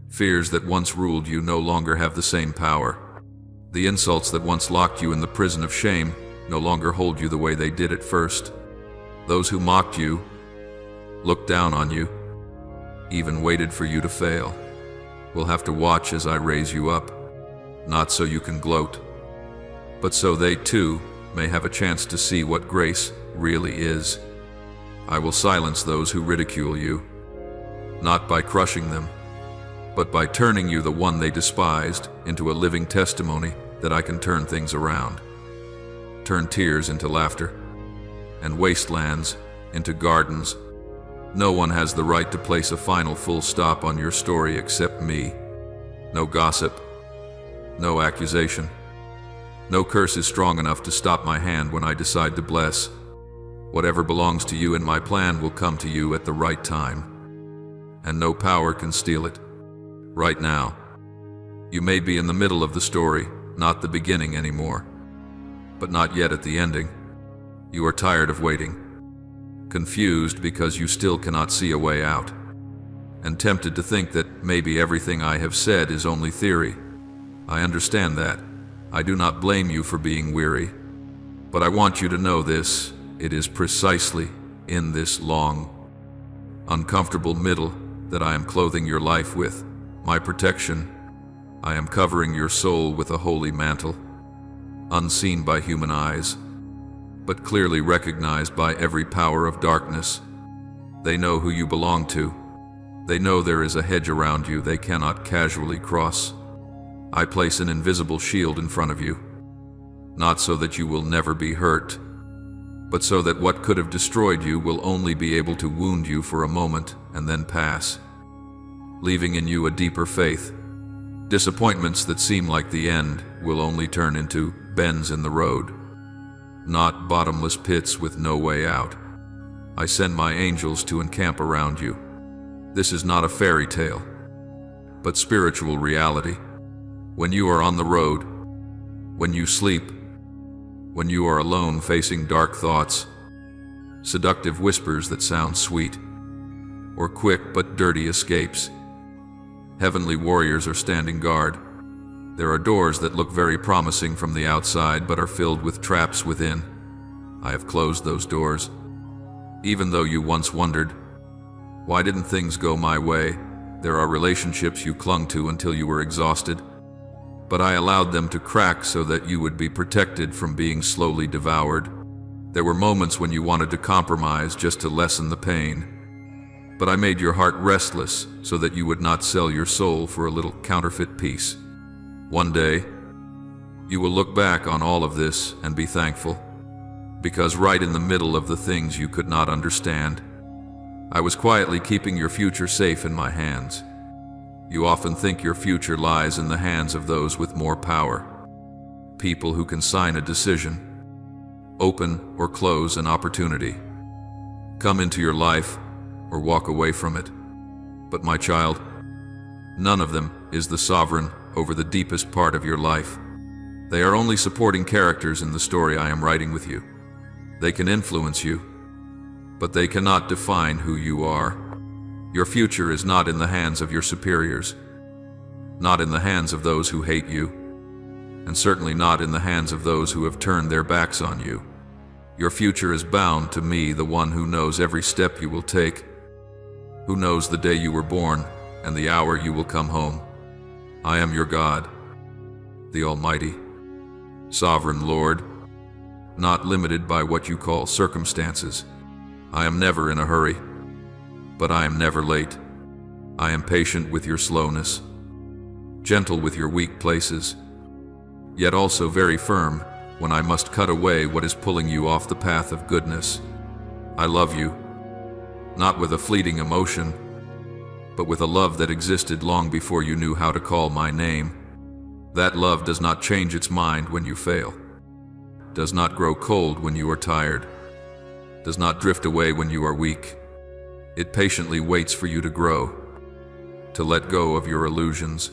Fears that once ruled you no longer have the same power. The insults that once locked you in the prison of shame no longer hold you the way they did at first. Those who mocked you, looked down on you, even waited for you to fail, will have to watch as I raise you up, not so you can gloat, but so they too may have a chance to see what grace really is. I will silence those who ridicule you, not by crushing them, but by turning you, the one they despised, into a living testimony that I can turn things around. Turn tears into laughter, and wastelands into gardens. No one has the right to place a final full stop on your story except me. No gossip, no accusation. No curse is strong enough to stop my hand when I decide to bless. Whatever belongs to you in my plan will come to you at the right time, and no power can steal it. Right now, you may be in the middle of the story, not the beginning anymore, but not yet at the ending. You are tired of waiting, confused because you still cannot see a way out, and tempted to think that maybe everything I have said is only theory. I understand that. I do not blame you for being weary, but I want you to know this: it is precisely in this long, uncomfortable middle that I am clothing your life with my protection. I am covering your soul with a holy mantle, unseen by human eyes, but clearly recognized by every power of darkness. They know who you belong to. They know there is a hedge around you they cannot casually cross. I place an invisible shield in front of you, not so that you will never be hurt, but so that what could have destroyed you will only be able to wound you for a moment and then pass, leaving in you a deeper faith. Disappointments that seem like the end will only turn into bends in the road, not bottomless pits with no way out. I send my angels to encamp around you. This is not a fairy tale, but spiritual reality. When you are on the road, when you sleep, when you are alone facing dark thoughts, seductive whispers that sound sweet, or quick but dirty escapes, heavenly warriors are standing guard. There are doors that look very promising from the outside but are filled with traps within. I have closed those doors. Even though you once wondered, why didn't things go my way? There are relationships you clung to until you were exhausted, but I allowed them to crack so that you would be protected from being slowly devoured. There were moments when you wanted to compromise just to lessen the pain, but I made your heart restless so that you would not sell your soul for a little counterfeit peace. One day, you will look back on all of this and be thankful, because right in the middle of the things you could not understand, I was quietly keeping your future safe in my hands. You often think your future lies in the hands of those with more power, people who can sign a decision, open or close an opportunity, come into your life or walk away from it. But my child, none of them is the sovereign over the deepest part of your life. They are only supporting characters in the story I am writing with you. They can influence you, but they cannot define who you are. Your future is not in the hands of your superiors, not in the hands of those who hate you, and certainly not in the hands of those who have turned their backs on you. Your future is bound to me, the one who knows every step you will take, who knows the day you were born and the hour you will come home. I am your God, the Almighty, Sovereign Lord, not limited by what you call circumstances. I am never in a hurry, but I am never late. I am patient with your slowness, gentle with your weak places, yet also very firm when I must cut away what is pulling you off the path of goodness. I love you, not with a fleeting emotion, but with a love that existed long before you knew how to call my name. That love does not change its mind when you fail, does not grow cold when you are tired, does not drift away when you are weak. It patiently waits for you to grow, to let go of your illusions,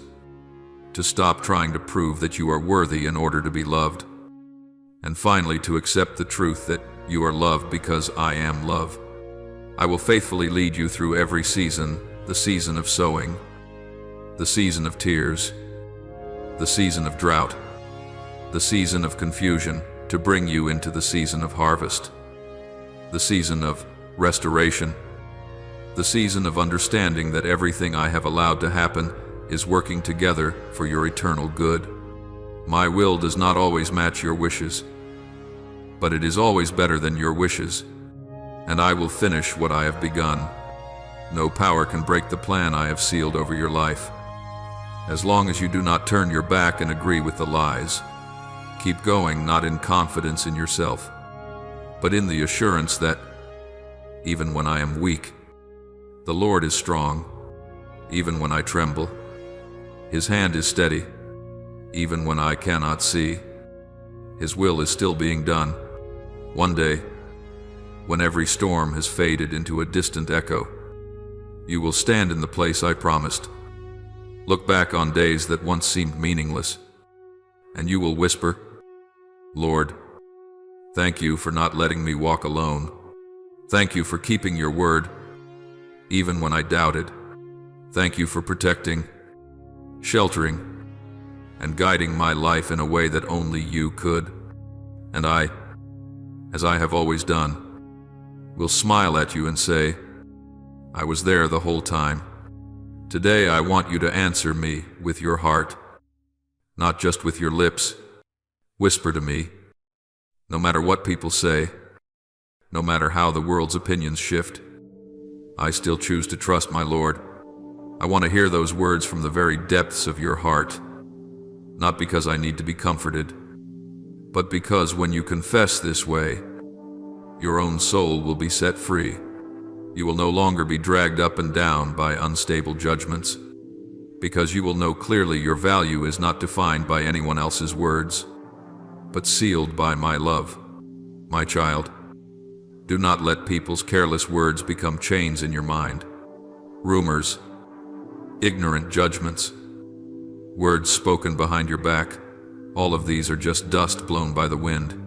to stop trying to prove that you are worthy in order to be loved, and finally to accept the truth that you are loved because I am love. I will faithfully lead you through every season, the season of sowing, the season of tears, the season of drought, the season of confusion, to bring you into the season of harvest, the season of restoration, the season of understanding that everything I have allowed to happen is working together for your eternal good. My will does not always match your wishes, but it is always better than your wishes, and I will finish what I have begun. No power can break the plan I have sealed over your life. As long as you do not turn your back and agree with the lies, keep going, not in confidence in yourself, but in the assurance that, even when I am weak, the Lord is strong. Even when I tremble, His hand is steady. Even when I cannot see, His will is still being done. One day, when every storm has faded into a distant echo, you will stand in the place I promised. Look back on days that once seemed meaningless, and you will whisper, Lord, thank you for not letting me walk alone. Thank you for keeping your word, even when I doubted. Thank you for protecting, sheltering, and guiding my life in a way that only you could. And I, as I have always done, will smile at you and say, I was there the whole time. Today I want you to answer me with your heart, not just with your lips. Whisper to me, no matter what people say, no matter how the world's opinions shift, I still choose to trust my Lord. I want to hear those words from the very depths of your heart, not because I need to be comforted, but because when you confess this way, your own soul will be set free. You will no longer be dragged up and down by unstable judgments, because you will know clearly your value is not defined by anyone else's words, but sealed by my love. My child, do not let people's careless words become chains in your mind. Rumors, ignorant judgments, words spoken behind your back, all of these are just dust blown by the wind.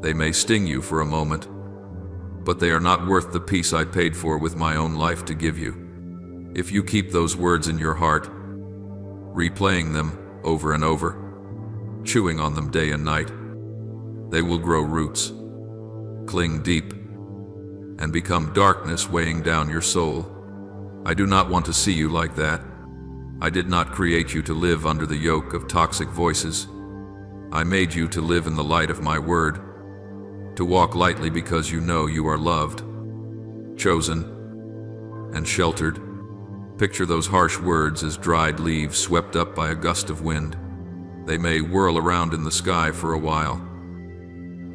They may sting you for a moment, but they are not worth the peace I paid for with my own life to give you. If you keep those words in your heart, replaying them over and over, chewing on them day and night, they will grow roots, cling deep, and become darkness weighing down your soul. I do not want to see you like that. I did not create you to live under the yoke of toxic voices. I made you to live in the light of my word, to walk lightly because you know you are loved, chosen, and sheltered. Picture those harsh words as dried leaves swept up by a gust of wind. They may whirl around in the sky for a while,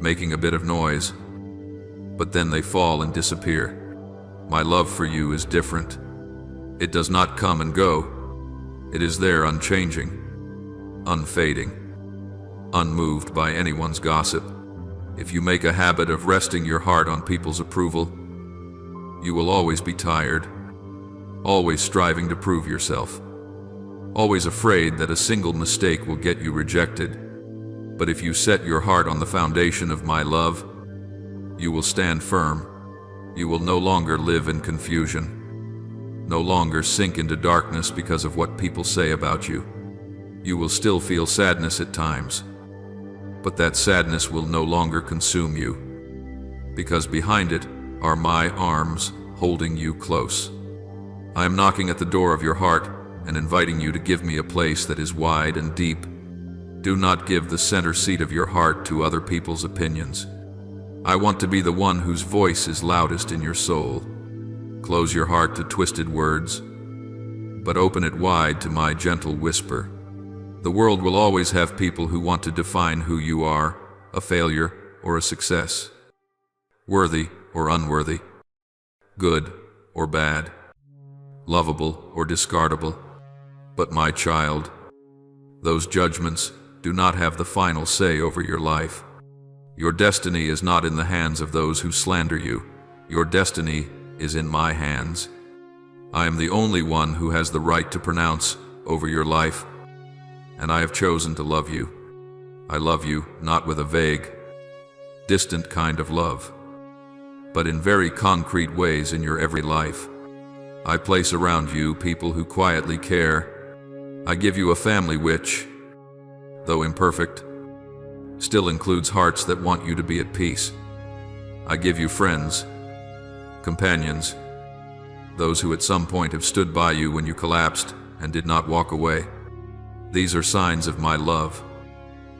making a bit of noise, but then they fall and disappear. My love for you is different. It does not come and go. It is there unchanging, unfading, unmoved by anyone's gossip. If you make a habit of resting your heart on people's approval, you will always be tired, always striving to prove yourself, always afraid that a single mistake will get you rejected. But if you set your heart on the foundation of my love, you will stand firm. You will no longer live in confusion, no longer sink into darkness because of what people say about you. You will still feel sadness at times, but that sadness will no longer consume you, because behind it are my arms holding you close. I am knocking at the door of your heart and inviting you to give me a place that is wide and deep. Do not give the center seat of your heart to other people's opinions. I want to be the one whose voice is loudest in your soul. Close your heart to twisted words, but open it wide to my gentle whisper. The world will always have people who want to define who you are, a failure or a success, worthy or unworthy, good or bad, lovable or discardable. But my child, those judgments do not have the final say over your life. Your destiny is not in the hands of those who slander you. Your destiny is in my hands. I am the only one who has the right to pronounce over your life, and I have chosen to love you. I love you not with a vague, distant kind of love, but in very concrete ways in your every life. I place around you people who quietly care. I give you a family which, though imperfect, still includes hearts that want you to be at peace. I give you friends, companions, those who at some point have stood by you when you collapsed and did not walk away. These are signs of my love.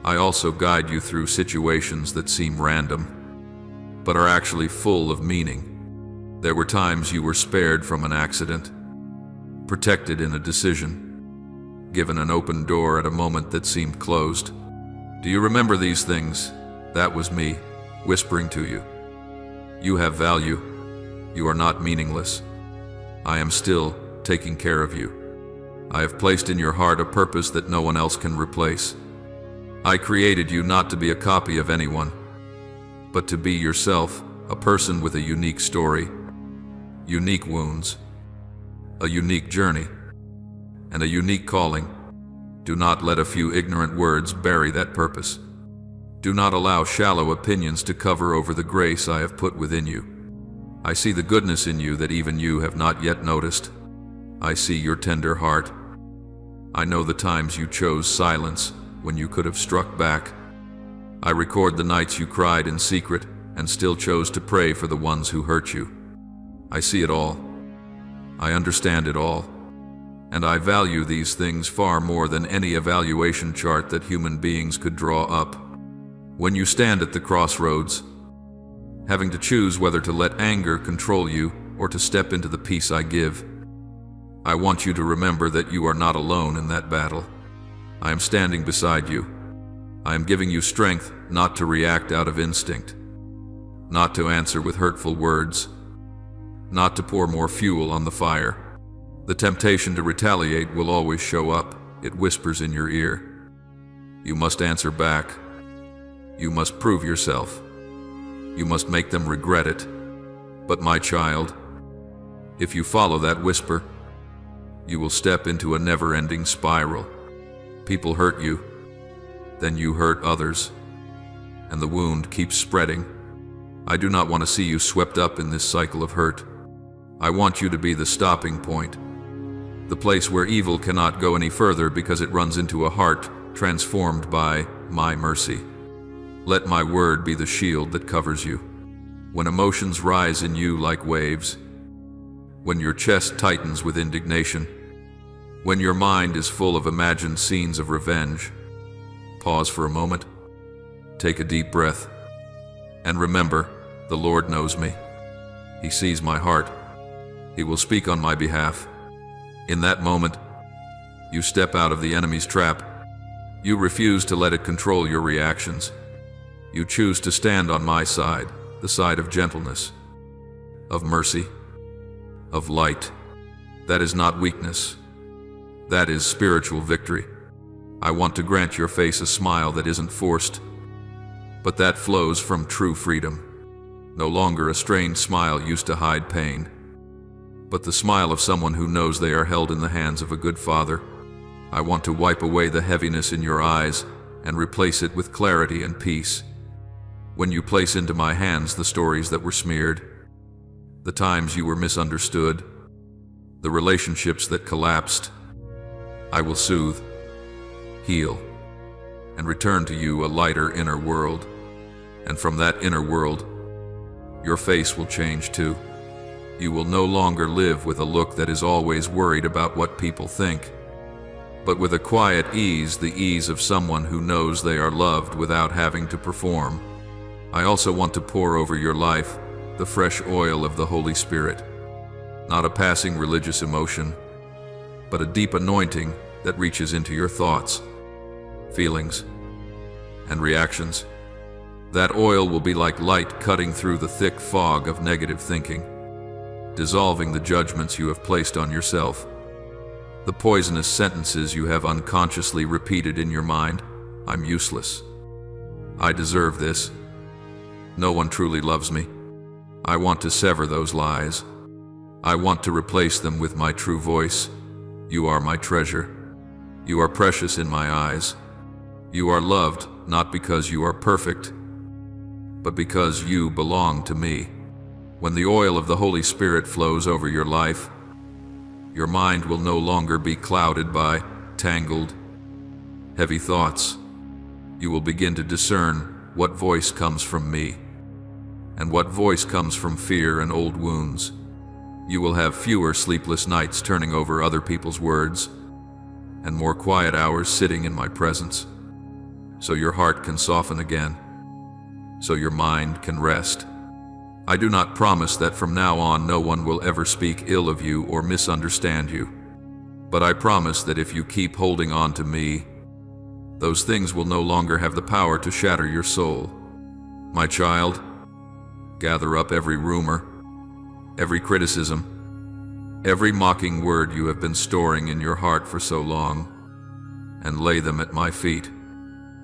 I also guide you through situations that seem random, but are actually full of meaning. There were times you were spared from an accident, protected in a decision, given an open door at a moment that seemed closed. Do you remember these things? That was me, whispering to you. You have value. You are not meaningless. I am still taking care of you. I have placed in your heart a purpose that no one else can replace. I created you not to be a copy of anyone, but to be yourself, a person with a unique story, unique wounds, a unique journey, and a unique calling. Do not let a few ignorant words bury that purpose. Do not allow shallow opinions to cover over the grace I have put within you. I see the goodness in you that even you have not yet noticed. I see your tender heart. I know the times you chose silence when you could have struck back. I record the nights you cried in secret and still chose to pray for the ones who hurt you. I see it all. I understand it all. And I value these things far more than any evaluation chart that human beings could draw up. When you stand at the crossroads, having to choose whether to let anger control you or to step into the peace I give, I want you to remember that you are not alone in that battle. I am standing beside you. I am giving you strength not to react out of instinct, not to answer with hurtful words, not to pour more fuel on the fire. The temptation to retaliate will always show up. It whispers in your ear. You must answer back. You must prove yourself. You must make them regret it. But my child, if you follow that whisper, you will step into a never-ending spiral. People hurt you, then you hurt others, and the wound keeps spreading. I do not want to see you swept up in this cycle of hurt. I want you to be the stopping point, the place where evil cannot go any further because it runs into a heart transformed by my mercy. Let my word be the shield that covers you. When emotions rise in you like waves, when your chest tightens with indignation, when your mind is full of imagined scenes of revenge, pause for a moment, take a deep breath, and remember, the Lord knows me. He sees my heart. He will speak on my behalf. In that moment, you step out of the enemy's trap. You refuse to let it control your reactions. You choose to stand on my side, the side of gentleness, of mercy, of light. That is not weakness. That is spiritual victory. I want to grant your face a smile that isn't forced, but that flows from true freedom. No longer a strained smile used to hide pain, but the smile of someone who knows they are held in the hands of a good father. I want to wipe away the heaviness in your eyes and replace it with clarity and peace. When you place into my hands the stories that were smeared, the times you were misunderstood, the relationships that collapsed, I will soothe, heal, and return to you a lighter inner world. And from that inner world, your face will change too. You will no longer live with a look that is always worried about what people think, but with a quiet ease, the ease of someone who knows they are loved without having to perform. I also want to pour over your life the fresh oil of the Holy Spirit, not a passing religious emotion, but a deep anointing that reaches into your thoughts, feelings, and reactions. That oil will be like light cutting through the thick fog of negative thinking, dissolving the judgments you have placed on yourself, the poisonous sentences you have unconsciously repeated in your mind. I'm useless. I deserve this. No one truly loves me. I want to sever those lies. I want to replace them with my true voice. You are my treasure. You are precious in my eyes. You are loved not because you are perfect, but because you belong to me. When the oil of the Holy Spirit flows over your life, your mind will no longer be clouded by tangled, heavy thoughts. You will begin to discern what voice comes from me and what voice comes from fear and old wounds. You will have fewer sleepless nights turning over other people's words and more quiet hours sitting in my presence, so your heart can soften again, so your mind can rest. I do not promise that from now on no one will ever speak ill of you or misunderstand you, but I promise that if you keep holding on to me, those things will no longer have the power to shatter your soul. My child, gather up every rumor, every criticism, every mocking word you have been storing in your heart for so long, and lay them at my feet.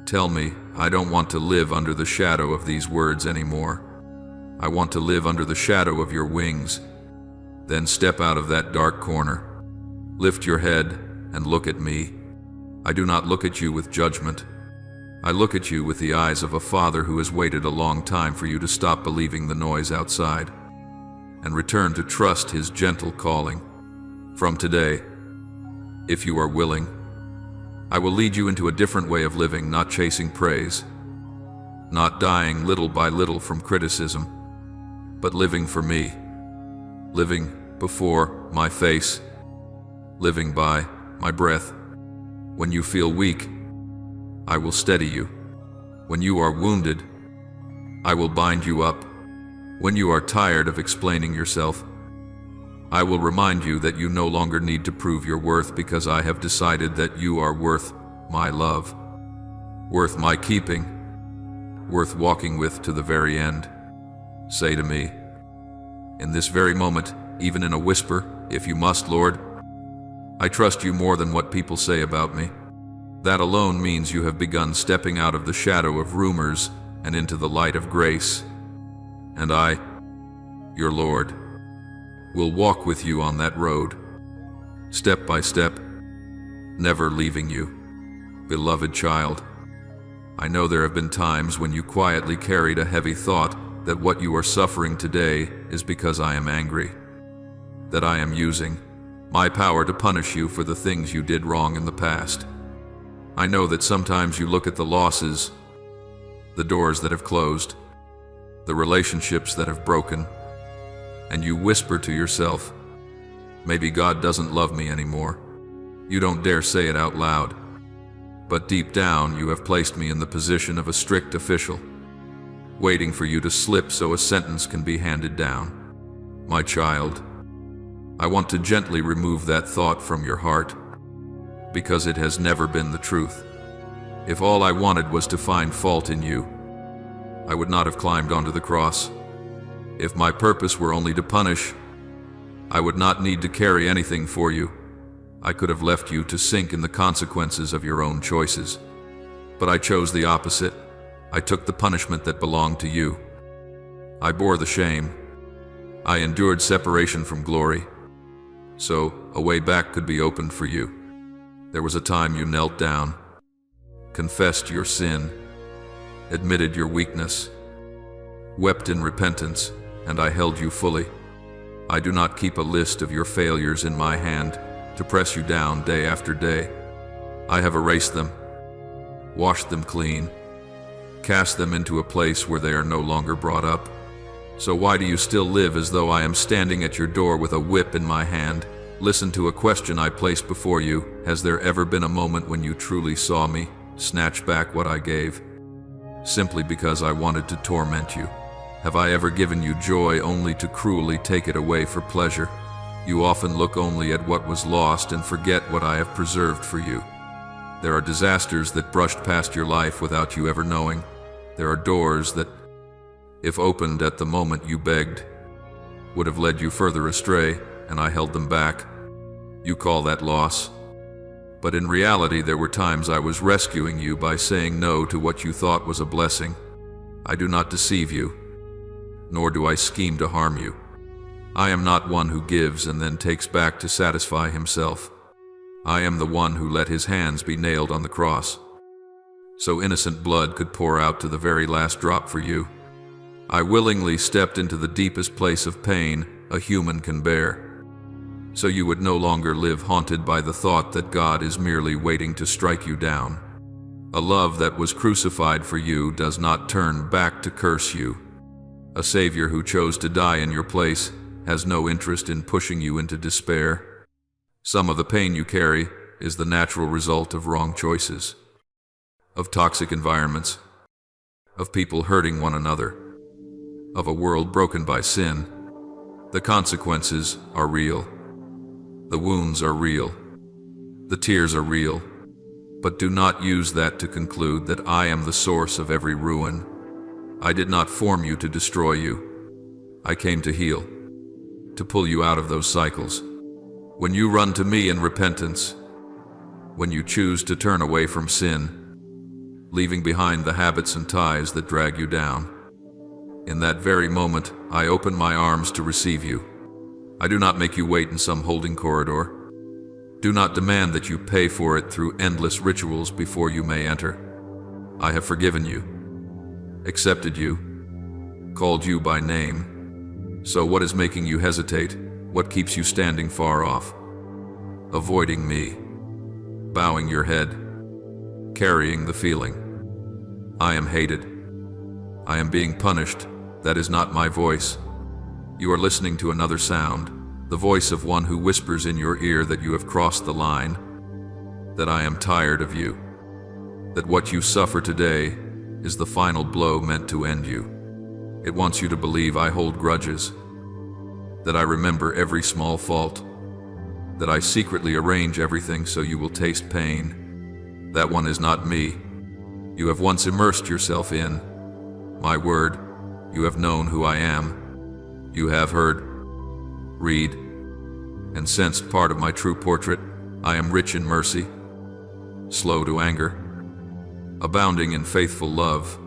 Tell me, I don't want to live under the shadow of these words anymore. I want to live under the shadow of your wings. Then step out of that dark corner. Lift your head and look at me. I do not look at you with judgment. I look at you with the eyes of a father who has waited a long time for you to stop believing the noise outside and return to trust his gentle calling. From today, if you are willing, I will lead you into a different way of living, not chasing praise, not dying little by little from criticism, but living for me, living before my face, living by my breath. When you feel weak, I will steady you. When you are wounded, I will bind you up. When you are tired of explaining yourself, I will remind you that you no longer need to prove your worth, because I have decided that you are worth my love, worth my keeping, worth walking with to the very end. Say to me, in this very moment, even in a whisper, if you must, Lord, I trust you more than what people say about me. That alone means you have begun stepping out of the shadow of rumors and into the light of grace. And I, your Lord, will walk with you on that road, step by step, never leaving you. Beloved child, I know there have been times when you quietly carried a heavy thought that what you are suffering today is because I am angry, that I am using my power to punish you for the things you did wrong in the past. I know that sometimes you look at the losses, the doors that have closed, the relationships that have broken, and you whisper to yourself, maybe God doesn't love me anymore. You don't dare say it out loud, but deep down you have placed me in the position of a strict official, waiting for you to slip so a sentence can be handed down. My child, I want to gently remove that thought from your heart, because it has never been the truth. If all I wanted was to find fault in you, I would not have climbed onto the cross. If my purpose were only to punish, I would not need to carry anything for you. I could have left you to sink in the consequences of your own choices. But I chose the opposite. I took the punishment that belonged to you. I bore the shame. I endured separation from glory, so a way back could be opened for you. There was a time you knelt down, confessed your sin, admitted your weakness, wept in repentance, and I held you fully. I do not keep a list of your failures in my hand to press you down day after day. I have erased them, washed them clean, cast them into a place where they are no longer brought up. So why do you still live as though I am standing at your door with a whip in my hand? Listen to a question I placed before you. Has there ever been a moment when you truly saw me snatch back what I gave, simply because I wanted to torment you? Have I ever given you joy only to cruelly take it away for pleasure? You often look only at what was lost and forget what I have preserved for you. There are disasters that brushed past your life without you ever knowing. There are doors that, if opened at the moment you begged, would have led you further astray, and I held them back. You call that loss. But in reality, there were times I was rescuing you by saying no to what you thought was a blessing. I do not deceive you, nor do I scheme to harm you. I am not one who gives and then takes back to satisfy himself. I am the one who let his hands be nailed on the cross, so innocent blood could pour out to the very last drop for you. I willingly stepped into the deepest place of pain a human can bear, so you would no longer live haunted by the thought that God is merely waiting to strike you down. A love that was crucified for you does not turn back to curse you. A Savior who chose to die in your place has no interest in pushing you into despair. Some of the pain you carry is the natural result of wrong choices, of toxic environments, of people hurting one another, of a world broken by sin. The consequences are real. The wounds are real. The tears are real. But do not use that to conclude that I am the source of every ruin. I did not form you to destroy you. I came to heal, to pull you out of those cycles. When you run to me in repentance, when you choose to turn away from sin, leaving behind the habits and ties that drag you down, in that very moment, I open my arms to receive you. I do not make you wait in some holding corridor. Do not demand that you pay for it through endless rituals before you may enter. I have forgiven you, accepted you, called you by name. So what is making you hesitate? What keeps you standing far off, avoiding me, bowing your head, carrying the feeling? I am hated. I am being punished. That is not my voice. You are listening to another sound, the voice of one who whispers in your ear that you have crossed the line, that I am tired of you, that what you suffer today is the final blow meant to end you. It wants you to believe I hold grudges, that I remember every small fault, that I secretly arrange everything so you will taste pain. That one is not me. You have once immersed yourself in my word. You have known who I am. You have heard, read, and sensed part of my true portrait. I am rich in mercy, slow to anger, abounding in faithful love.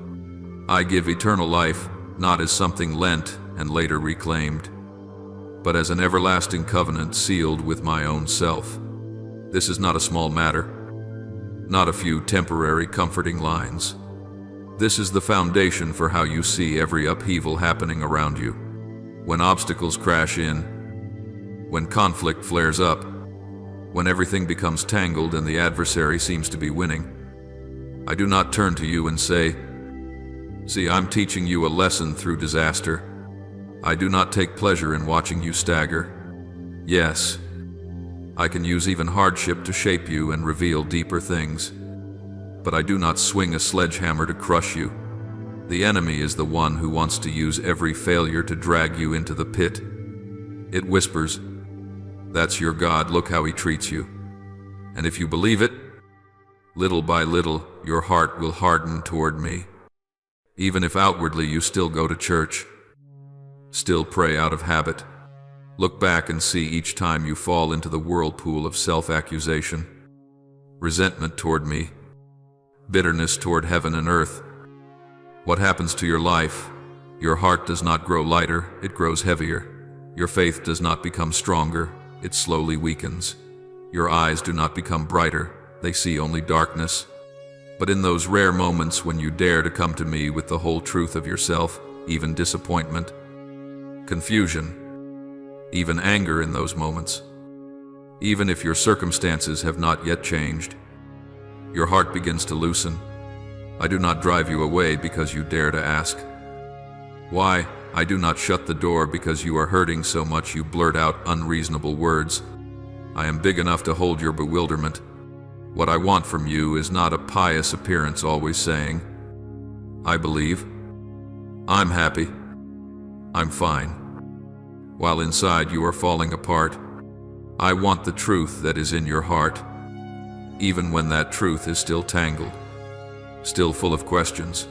I give eternal life, not as something lent and later reclaimed, but as an everlasting covenant sealed with my own self. This is not a small matter, not a few temporary comforting lines. This is the foundation for how you see every upheaval happening around you. When obstacles crash in, when conflict flares up, when everything becomes tangled and the adversary seems to be winning, I do not turn to you and say, "See, I'm teaching you a lesson through disaster." I do not take pleasure in watching you stagger. Yes, I can use even hardship to shape you and reveal deeper things, but I do not swing a sledgehammer to crush you. The enemy is the one who wants to use every failure to drag you into the pit. It whispers, "That's your God, look how he treats you." And if you believe it, little by little, your heart will harden toward me. Even if outwardly you still go to church, still pray out of habit, look back and see each time you fall into the whirlpool of self-accusation, resentment toward me, bitterness toward heaven and earth. What happens to your life? Your heart does not grow lighter, it grows heavier. Your faith does not become stronger, it slowly weakens. Your eyes do not become brighter, they see only darkness. But in those rare moments when you dare to come to me with the whole truth of yourself, even disappointment, confusion, even anger in those moments, even if your circumstances have not yet changed, your heart begins to loosen. I do not drive you away because you dare to ask. Why? I do not shut the door because you are hurting so much you blurt out unreasonable words. I am big enough to hold your bewilderment. What I want from you is not a pious appearance always saying, I believe, I'm happy, I'm fine, while inside you are falling apart. I want the truth that is in your heart, even when that truth is still tangled, still full of questions.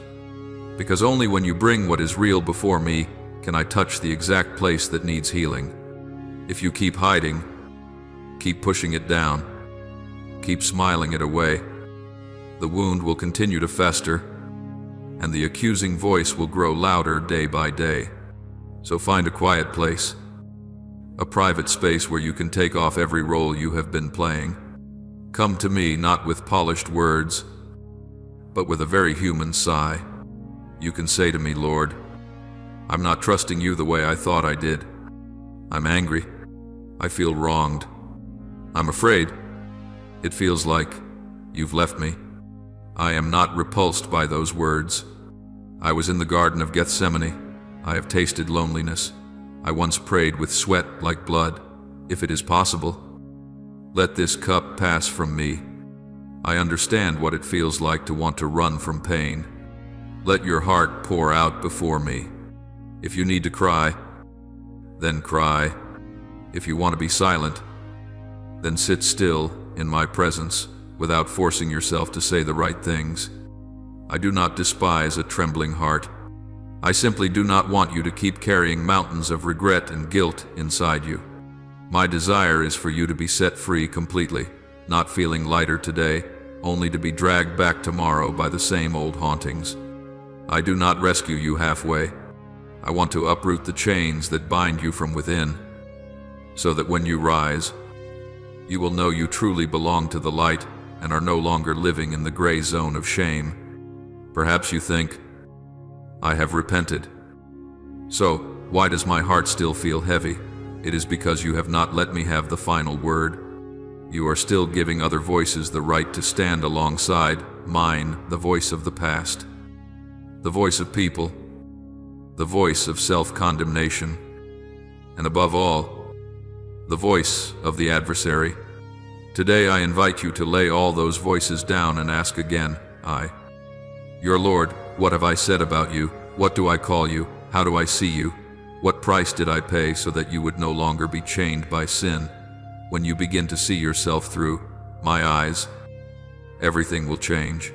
Because only when you bring what is real before me can I touch the exact place that needs healing. If you keep hiding, keep pushing it down, keep smiling it away, the wound will continue to fester, and the accusing voice will grow louder day by day. So find a quiet place, a private space where you can take off every role you have been playing. Come to me not with polished words, but with a very human sigh. You can say to me, Lord, I'm not trusting you the way I thought I did. I'm angry. I feel wronged. I'm afraid. It feels like you've left me. I am not repulsed by those words. I was in the Garden of Gethsemane. I have tasted loneliness. I once prayed with sweat like blood. If it is possible, let this cup pass from me. I understand what it feels like to want to run from pain. Let your heart pour out before me. If you need to cry, then cry. If you want to be silent, then sit still in my presence without forcing yourself to say the right things. I do not despise a trembling heart. I simply do not want you to keep carrying mountains of regret and guilt inside you. My desire is for you to be set free completely, not feeling lighter today, only to be dragged back tomorrow by the same old hauntings. I do not rescue you halfway. I want to uproot the chains that bind you from within, so that when you rise, you will know you truly belong to the light and are no longer living in the gray zone of shame. Perhaps you think, I have repented. So, why does my heart still feel heavy? It is because you have not let me have the final word. You are still giving other voices the right to stand alongside mine, the voice of the past, the voice of people, the voice of self-condemnation, and above all, the voice of the adversary. Today I invite you to lay all those voices down and ask again, Your Lord, what have I said about you? What do I call you? How do I see you? What price did I pay so that you would no longer be chained by sin? When you begin to see yourself through my eyes, everything will change.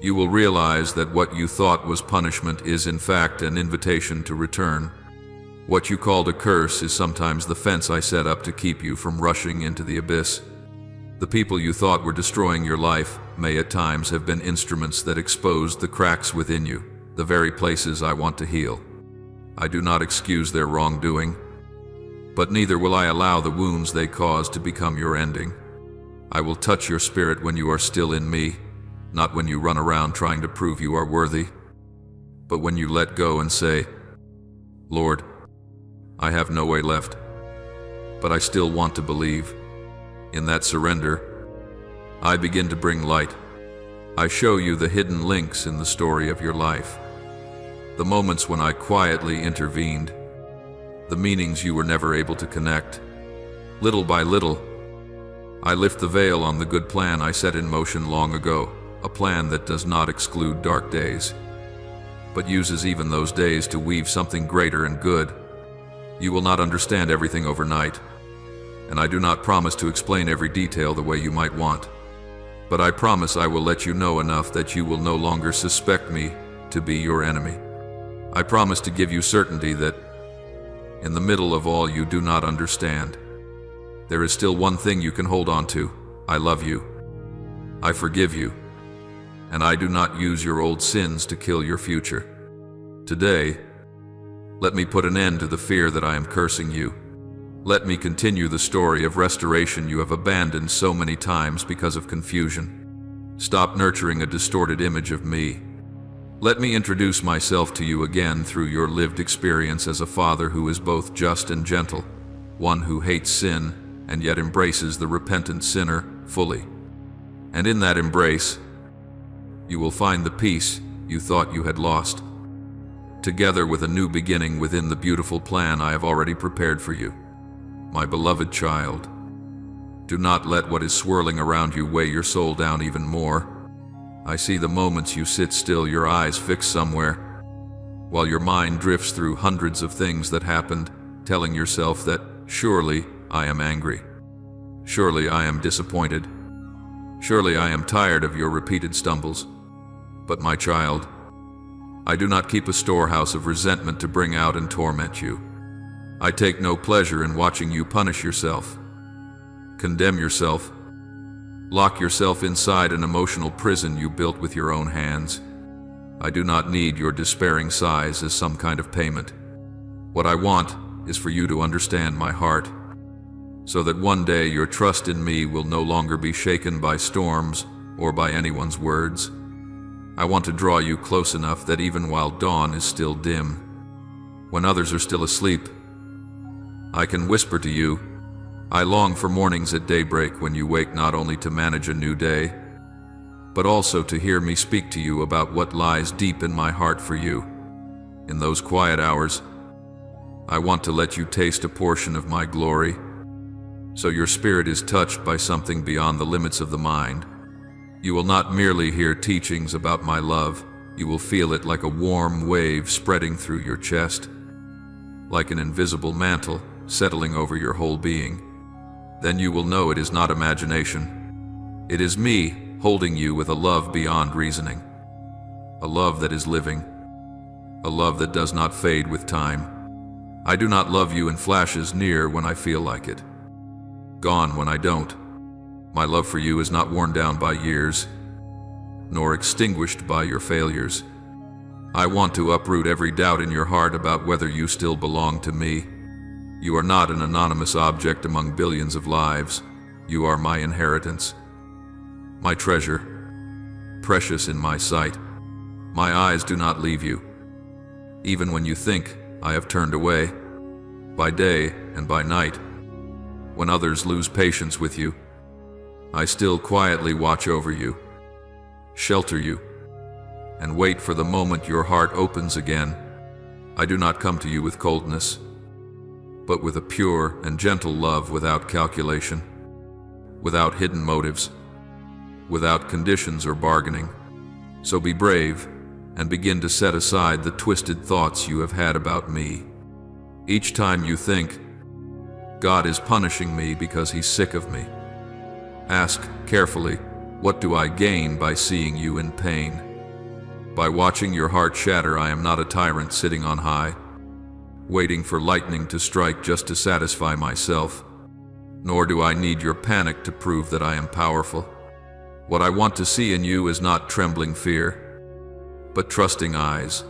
You will realize that what you thought was punishment is in fact an invitation to return. What you called a curse is sometimes the fence I set up to keep you from rushing into the abyss. The people you thought were destroying your life may at times have been instruments that exposed the cracks within you, the very places I want to heal. I do not excuse their wrongdoing, but neither will I allow the wounds they caused to become your ending. I will touch your spirit when you are still in me, not when you run around trying to prove you are worthy, but when you let go and say, Lord, I have no way left, but I still want to believe. In that surrender, I begin to bring light. I show you the hidden links in the story of your life, the moments when I quietly intervened, the meanings you were never able to connect. Little by little, I lift the veil on the good plan I set in motion long ago, a plan that does not exclude dark days, but uses even those days to weave something greater and good. You will not understand everything overnight, and I do not promise to explain every detail the way you might want. But I promise I will let you know enough that you will no longer suspect me to be your enemy. I promise to give you certainty that, in the middle of all you do not understand, there is still one thing you can hold on to. I love you. I forgive you. And I do not use your old sins to kill your future. Today, let me put an end to the fear that I am cursing you. Let me continue the story of restoration you have abandoned so many times because of confusion. Stop nurturing a distorted image of me. Let me introduce myself to you again through your lived experience as a father who is both just and gentle, one who hates sin and yet embraces the repentant sinner fully. And in that embrace, you will find the peace you thought you had lost, together with a new beginning within the beautiful plan I have already prepared for you. My beloved child, do not let what is swirling around you weigh your soul down even more. I see the moments you sit still, your eyes fixed somewhere, while your mind drifts through hundreds of things that happened, telling yourself that, surely I am angry. Surely I am disappointed. Surely I am tired of your repeated stumbles. But my child, I do not keep a storehouse of resentment to bring out and torment you. I take no pleasure in watching you punish yourself, condemn yourself, lock yourself inside an emotional prison you built with your own hands. I do not need your despairing sighs as some kind of payment. What I want is for you to understand my heart, so that one day your trust in me will no longer be shaken by storms or by anyone's words. I want to draw you close enough that even while dawn is still dim, when others are still asleep, I can whisper to you, I long for mornings at daybreak when you wake not only to manage a new day, but also to hear me speak to you about what lies deep in my heart for you. In those quiet hours, I want to let you taste a portion of my glory, so your spirit is touched by something beyond the limits of the mind. You will not merely hear teachings about my love, you will feel it like a warm wave spreading through your chest, like an invisible mantle settling over your whole being. Then you will know it is not imagination. It is me holding you with a love beyond reasoning, a love that is living, a love that does not fade with time. I do not love you in flashes, near when I feel like it, gone when I don't. My love for you is not worn down by years, nor extinguished by your failures. I want to uproot every doubt in your heart about whether you still belong to me. You are not an anonymous object among billions of lives. You are my inheritance, my treasure, precious in my sight. My eyes do not leave you, even when you think I have turned away. By day and by night, when others lose patience with you, I still quietly watch over you, shelter you, and wait for the moment your heart opens again. I do not come to you with coldness, but with a pure and gentle love, without calculation, without hidden motives, without conditions or bargaining. So be brave and begin to set aside the twisted thoughts you have had about me. Each time you think, God is punishing me because he's sick of me, ask carefully, what do I gain by seeing you in pain? By watching your heart shatter, I am not a tyrant sitting on high, waiting for lightning to strike just to satisfy myself. Nor do I need your panic to prove that I am powerful. What I want to see in you is not trembling fear, but trusting eyes.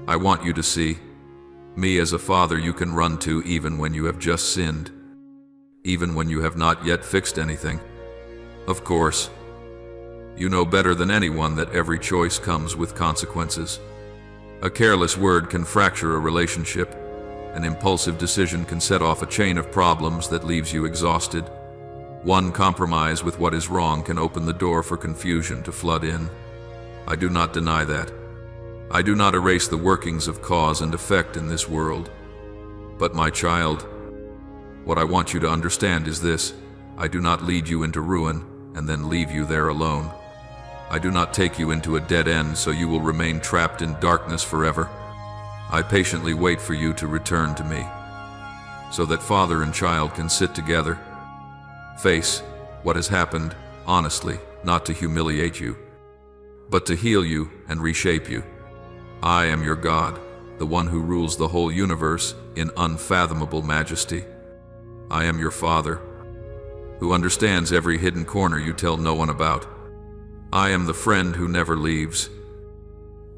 I want you to see me as a father you can run to even when you have just sinned, even when you have not yet fixed anything. Of course, you know better than anyone that every choice comes with consequences. A careless word can fracture a relationship. An impulsive decision can set off a chain of problems that leaves you exhausted. One compromise with what is wrong can open the door for confusion to flood in. I do not deny that. I do not erase the workings of cause and effect in this world. But my child, what I want you to understand is this: I do not lead you into ruin and then leave you there alone. I do not take you into a dead end so you will remain trapped in darkness forever. I patiently wait for you to return to me, so that father and child can sit together, face what has happened honestly, not to humiliate you, but to heal you and reshape you. I am your God, the one who rules the whole universe in unfathomable majesty. I am your Father, who understands every hidden corner you tell no one about. I am the friend who never leaves,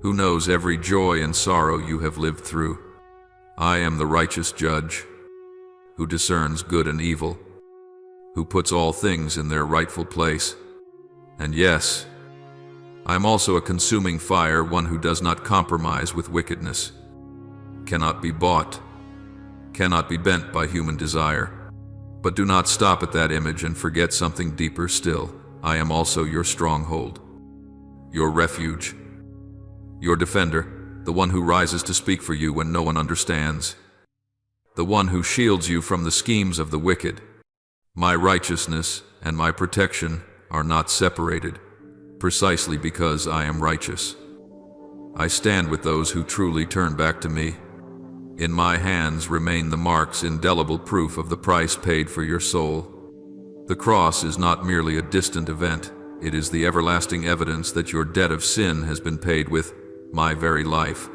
who knows every joy and sorrow you have lived through. I am the righteous judge, who discerns good and evil, who puts all things in their rightful place. And yes, I am also a consuming fire, one who does not compromise with wickedness, cannot be bought, cannot be bent by human desire. But do not stop at that image and forget something deeper still. I am also your stronghold, your refuge, your defender, the one who rises to speak for you when no one understands, the one who shields you from the schemes of the wicked. My righteousness and my protection are not separated, precisely because I am righteous. I stand with those who truly turn back to me. In my hands remain the marks, indelible proof of the price paid for your soul. The cross is not merely a distant event, it is the everlasting evidence that your debt of sin has been paid with my very life.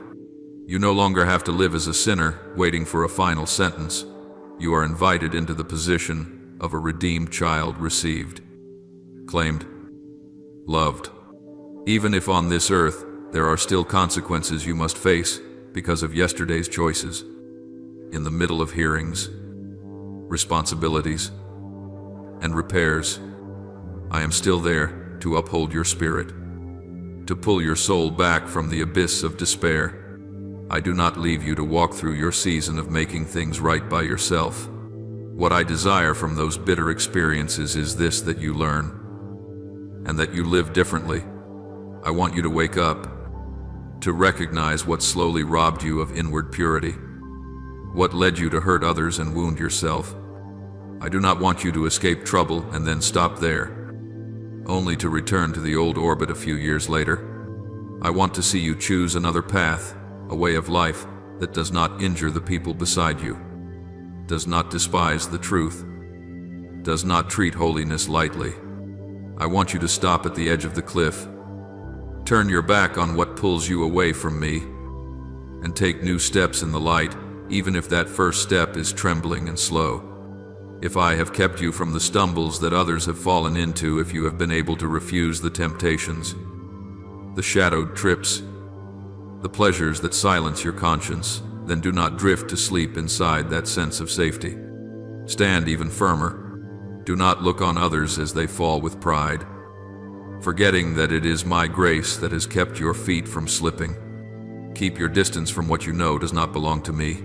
You no longer have to live as a sinner, waiting for a final sentence. You are invited into the position of a redeemed child, received, claimed, loved. Even if on this earth there are still consequences you must face because of yesterday's choices, in the middle of hearings, responsibilities, and repairs, I am still there to uphold your spirit, to pull your soul back from the abyss of despair. I do not leave you to walk through your season of making things right by yourself. What I desire from those bitter experiences is this: that you learn, and that you live differently. I want you to wake up, to recognize what slowly robbed you of inward purity, what led you to hurt others and wound yourself. I do not want you to escape trouble and then stop there, only to return to the old orbit a few years later. I want to see you choose another path, a way of life that does not injure the people beside you, does not despise the truth, does not treat holiness lightly. I want you to stop at the edge of the cliff, turn your back on what pulls you away from me, and take new steps in the light, even if that first step is trembling and slow. If I have kept you from the stumbles that others have fallen into, if you have been able to refuse the temptations, the shadowed trips, the pleasures that silence your conscience, then do not drift to sleep inside that sense of safety. Stand even firmer. Do not look on others as they fall with pride, forgetting that it is my grace that has kept your feet from slipping. Keep your distance from what you know does not belong to me.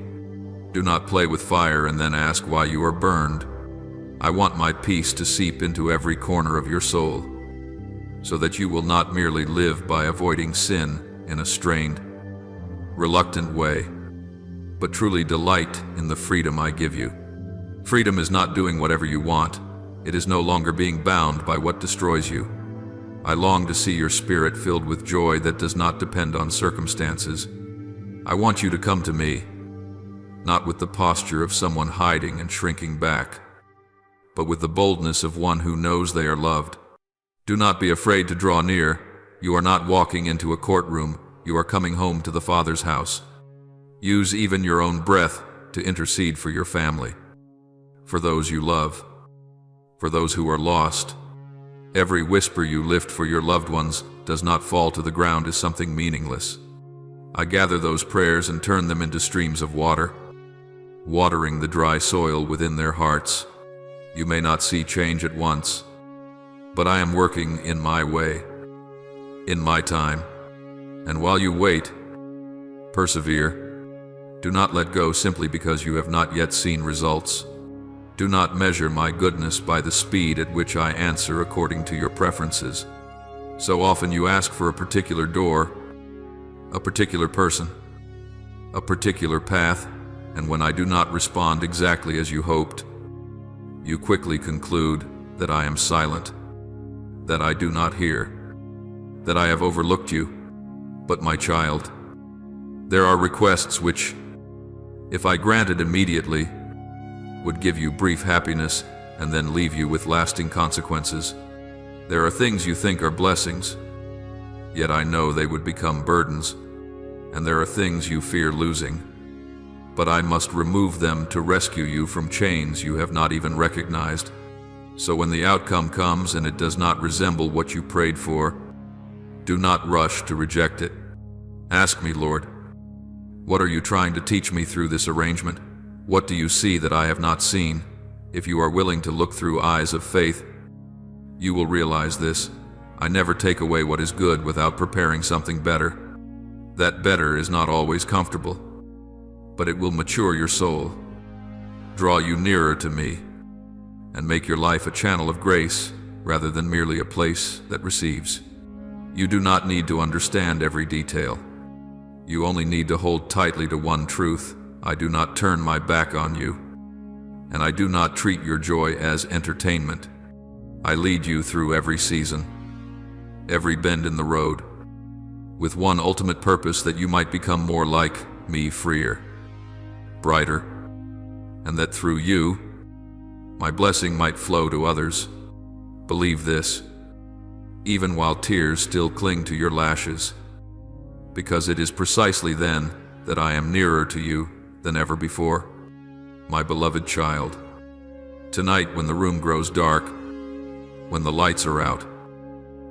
Do not play with fire and then ask why you are burned. I want my peace to seep into every corner of your soul, so that you will not merely live by avoiding sin in a strained, reluctant way, but truly delight in the freedom I give you. Freedom is not doing whatever you want. It is no longer being bound by what destroys you. I long to see your spirit filled with joy that does not depend on circumstances. I want you to come to me, not with the posture of someone hiding and shrinking back, but with the boldness of one who knows they are loved. Do not be afraid to draw near. You are not walking into a courtroom. You are coming home to the Father's house. Use even your own breath to intercede for your family, for those you love, for those who are lost. Every whisper you lift for your loved ones does not fall to the ground as something meaningless. I gather those prayers and turn them into streams of water, watering the dry soil within their hearts. You may not see change at once, but I am working in my way, in my time. And while you wait, persevere. Do not let go simply because you have not yet seen results. Do not measure my goodness by the speed at which I answer according to your preferences. So often you ask for a particular door, a particular person, a particular path, and when I do not respond exactly as you hoped, you quickly conclude that I am silent, that I do not hear, that I have overlooked you. But my child, there are requests which, if I granted immediately, would give you brief happiness and then leave you with lasting consequences. There are things you think are blessings, yet I know they would become burdens and there are things you fear losing. But I must remove them to rescue you from chains you have not even recognized. So when the outcome comes and it does not resemble what you prayed for, do not rush to reject it. Ask me, Lord, what are you trying to teach me through this arrangement? What do you see that I have not seen? If you are willing to look through eyes of faith, you will realize this. I never take away what is good without preparing something better. That better is not always comfortable, but it will mature your soul, draw you nearer to me, and make your life a channel of grace rather than merely a place that receives. You do not need to understand every detail. You only need to hold tightly to one truth. I do not turn my back on you, and I do not treat your joy as entertainment. I lead you through every season, every bend in the road, with one ultimate purpose, that you might become more like me, freer, brighter, and that through you, my blessing might flow to others. Believe this, even while tears still cling to your lashes, because it is precisely then that I am nearer to you than ever before, my beloved child. Tonight, when the room grows dark, when the lights are out,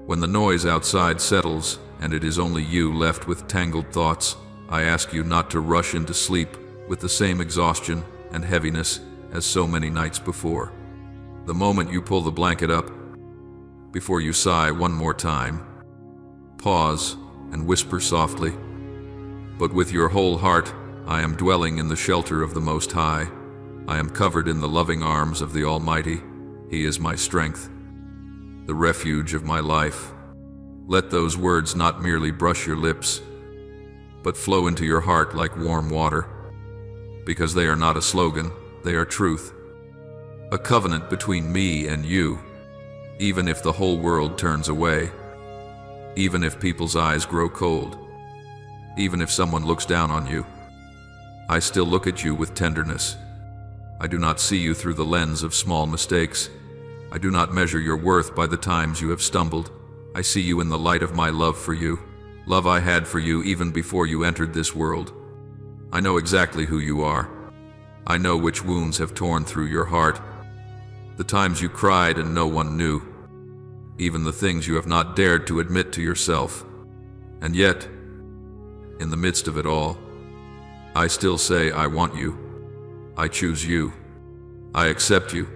when the noise outside settles and it is only you left with tangled thoughts, I ask you not to rush into sleep with the same exhaustion and heaviness as so many nights before. The moment you pull the blanket up, before you sigh one more time, pause and whisper softly, "But with your whole heart, I am dwelling in the shelter of the Most High. I am covered in the loving arms of the Almighty. He is my strength, the refuge of my life." Let those words not merely brush your lips, but flow into your heart like warm water, because they are not a slogan, they are truth. A covenant between me and you. Even if the whole world turns away, even if people's eyes grow cold, even if someone looks down on you, I still look at you with tenderness. I do not see you through the lens of small mistakes. I do not measure your worth by the times you have stumbled. I see you in the light of my love for you, love I had for you even before you entered this world. I know exactly who you are. I know which wounds have torn through your heart, the times you cried and no one knew, even the things you have not dared to admit to yourself. And yet, in the midst of it all, I still say I want you. I choose you. I accept you.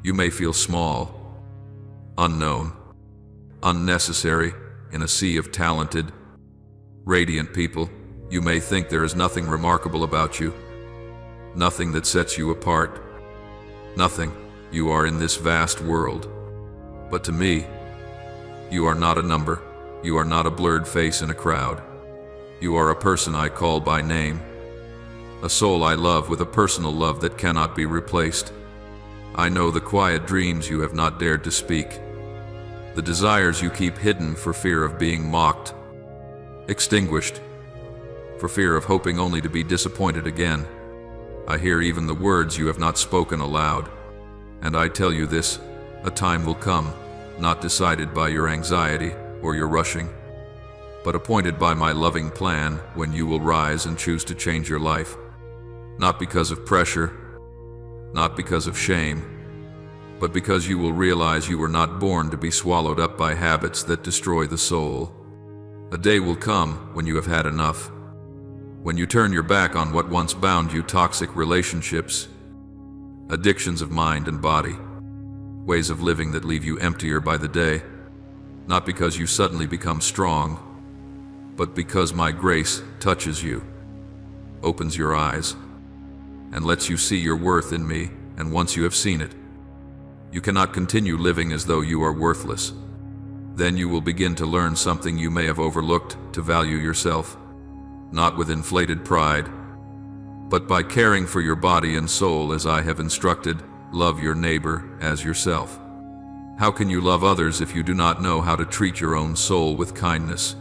You may feel small, unknown, unnecessary in a sea of talented, radiant people. You may think there is nothing remarkable about you, nothing that sets you apart, nothing. You are in this vast world. But to me, you are not a number. You are not a blurred face in a crowd. You are a person I call by name, a soul I love with a personal love that cannot be replaced. I know the quiet dreams you have not dared to speak, the desires you keep hidden for fear of being mocked, extinguished, for fear of hoping only to be disappointed again. I hear even the words you have not spoken aloud. And I tell you this, a time will come, not decided by your anxiety or your rushing, but appointed by my loving plan, when you will rise and choose to change your life. Not because of pressure, not because of shame, but because you will realize you were not born to be swallowed up by habits that destroy the soul. A day will come when you have had enough, when you turn your back on what once bound you, toxic relationships, addictions of mind and body, ways of living that leave you emptier by the day, not because you suddenly become strong, but because my grace touches you, opens your eyes, and lets you see your worth in me. And once you have seen it, you cannot continue living as though you are worthless. Then you will begin to learn something you may have overlooked, to value yourself, not with inflated pride, but by caring for your body and soul as I have instructed. Love your neighbor as yourself. How can you love others if you do not know how to treat your own soul with kindness?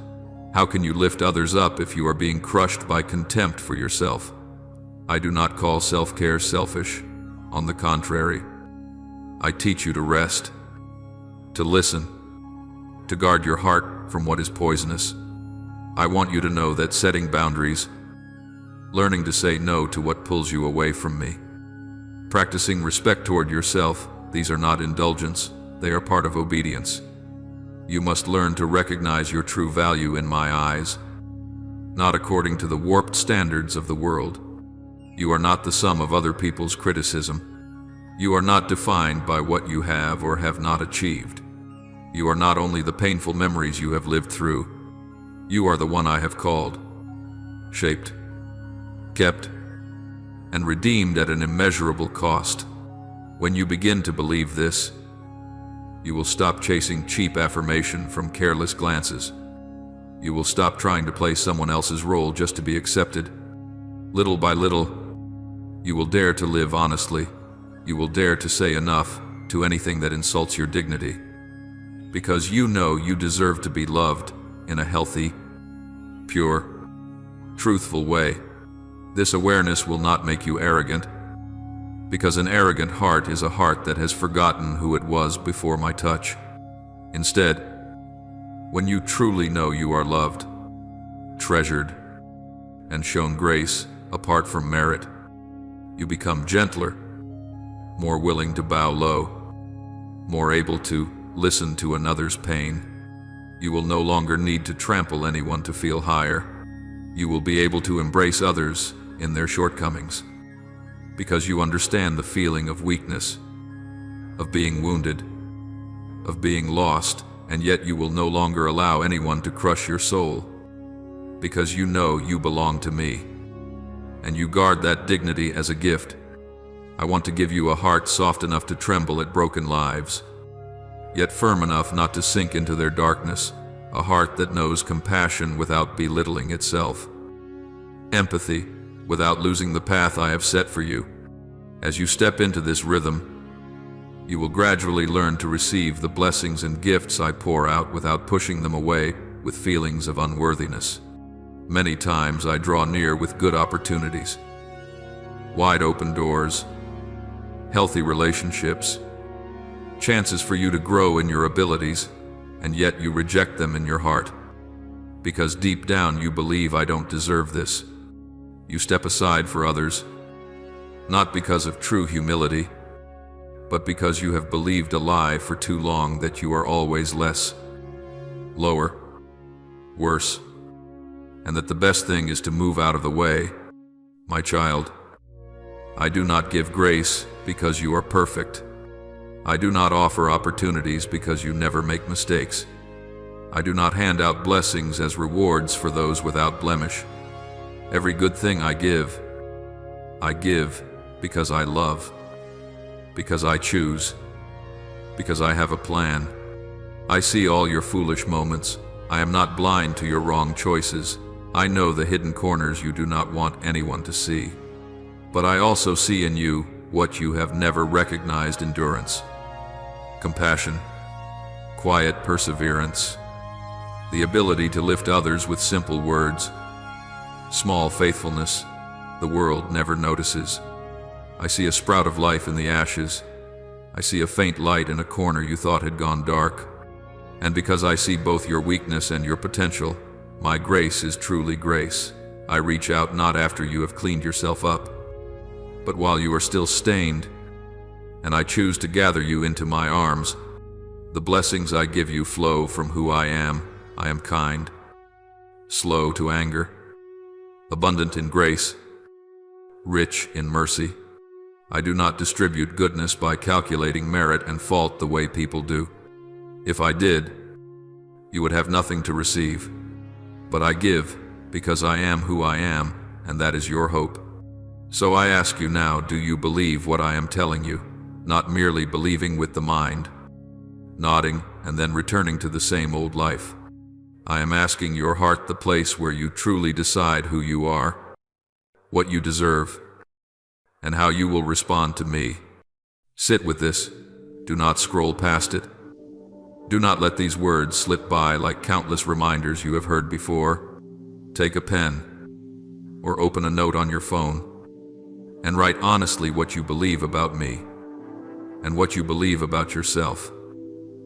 How can you lift others up if you are being crushed by contempt for yourself? I do not call self-care selfish. On the contrary, I teach you to rest, to listen, to guard your heart from what is poisonous, I want you to know that setting boundaries, learning to say no to what pulls you away from me, practicing respect toward yourself, these are not indulgence, they are part of obedience. You must learn to recognize your true value in my eyes, not according to the warped standards of the world. You are not the sum of other people's criticism. You are not defined by what you have or have not achieved. You are not only the painful memories you have lived through. You are the one I have called, shaped, kept, and redeemed at an immeasurable cost. When you begin to believe this, you will stop chasing cheap affirmation from careless glances. You will stop trying to play someone else's role just to be accepted. Little by little, you will dare to live honestly. You will dare to say enough to anything that insults your dignity. Because you know you deserve to be loved in a healthy, pure, truthful way. This awareness will not make you arrogant, because an arrogant heart is a heart that has forgotten who it was before my touch. Instead, when you truly know you are loved, treasured, and shown grace apart from merit, you become gentler, more willing to bow low, more able to listen to another's pain. You will no longer need to trample anyone to feel higher. You will be able to embrace others in their shortcomings, because you understand the feeling of weakness, of being wounded, of being lost, and yet you will no longer allow anyone to crush your soul, because you know you belong to me, and you guard that dignity as a gift. I want to give you a heart soft enough to tremble at broken lives, yet firm enough not to sink into their darkness, a heart that knows compassion without belittling itself, empathy without losing the path I have set for you. As you step into this rhythm, you will gradually learn to receive the blessings and gifts I pour out without pushing them away with feelings of unworthiness. Many times I draw near with good opportunities, wide open doors, healthy relationships, chances for you to grow in your abilities, and yet you reject them in your heart. Because deep down you believe I don't deserve this. You step aside for others, not because of true humility, but because you have believed a lie for too long that you are always less, lower, worse, and that the best thing is to move out of the way. My child, I do not give grace because you are perfect. I do not offer opportunities because you never make mistakes. I do not hand out blessings as rewards for those without blemish. Every good thing I give because I love, because I choose, because I have a plan. I see all your foolish moments. I am not blind to your wrong choices. I know the hidden corners you do not want anyone to see. But I also see in you what you have never recognized: endurance, compassion, quiet perseverance, the ability to lift others with simple words, small faithfulness the world never notices. I see a sprout of life in the ashes. I see a faint light in a corner you thought had gone dark. And because I see both your weakness and your potential, my grace is truly grace. I reach out not after you have cleaned yourself up, but while you are still stained, and I choose to gather you into my arms. The blessings I give you flow from who I am. I am kind, slow to anger, abundant in grace, rich in mercy. I do not distribute goodness by calculating merit and fault the way people do. If I did, you would have nothing to receive. But I give because I am who I am, and that is your hope. So I ask you now, do you believe what I am telling you? Not merely believing with the mind, nodding and then returning to the same old life. I am asking your heart, the place where you truly decide who you are, what you deserve, and how you will respond to me. Sit with this. Do not scroll past it. Do not let these words slip by like countless reminders you have heard before. Take a pen or open a note on your phone and write honestly what you believe about me and what you believe about yourself.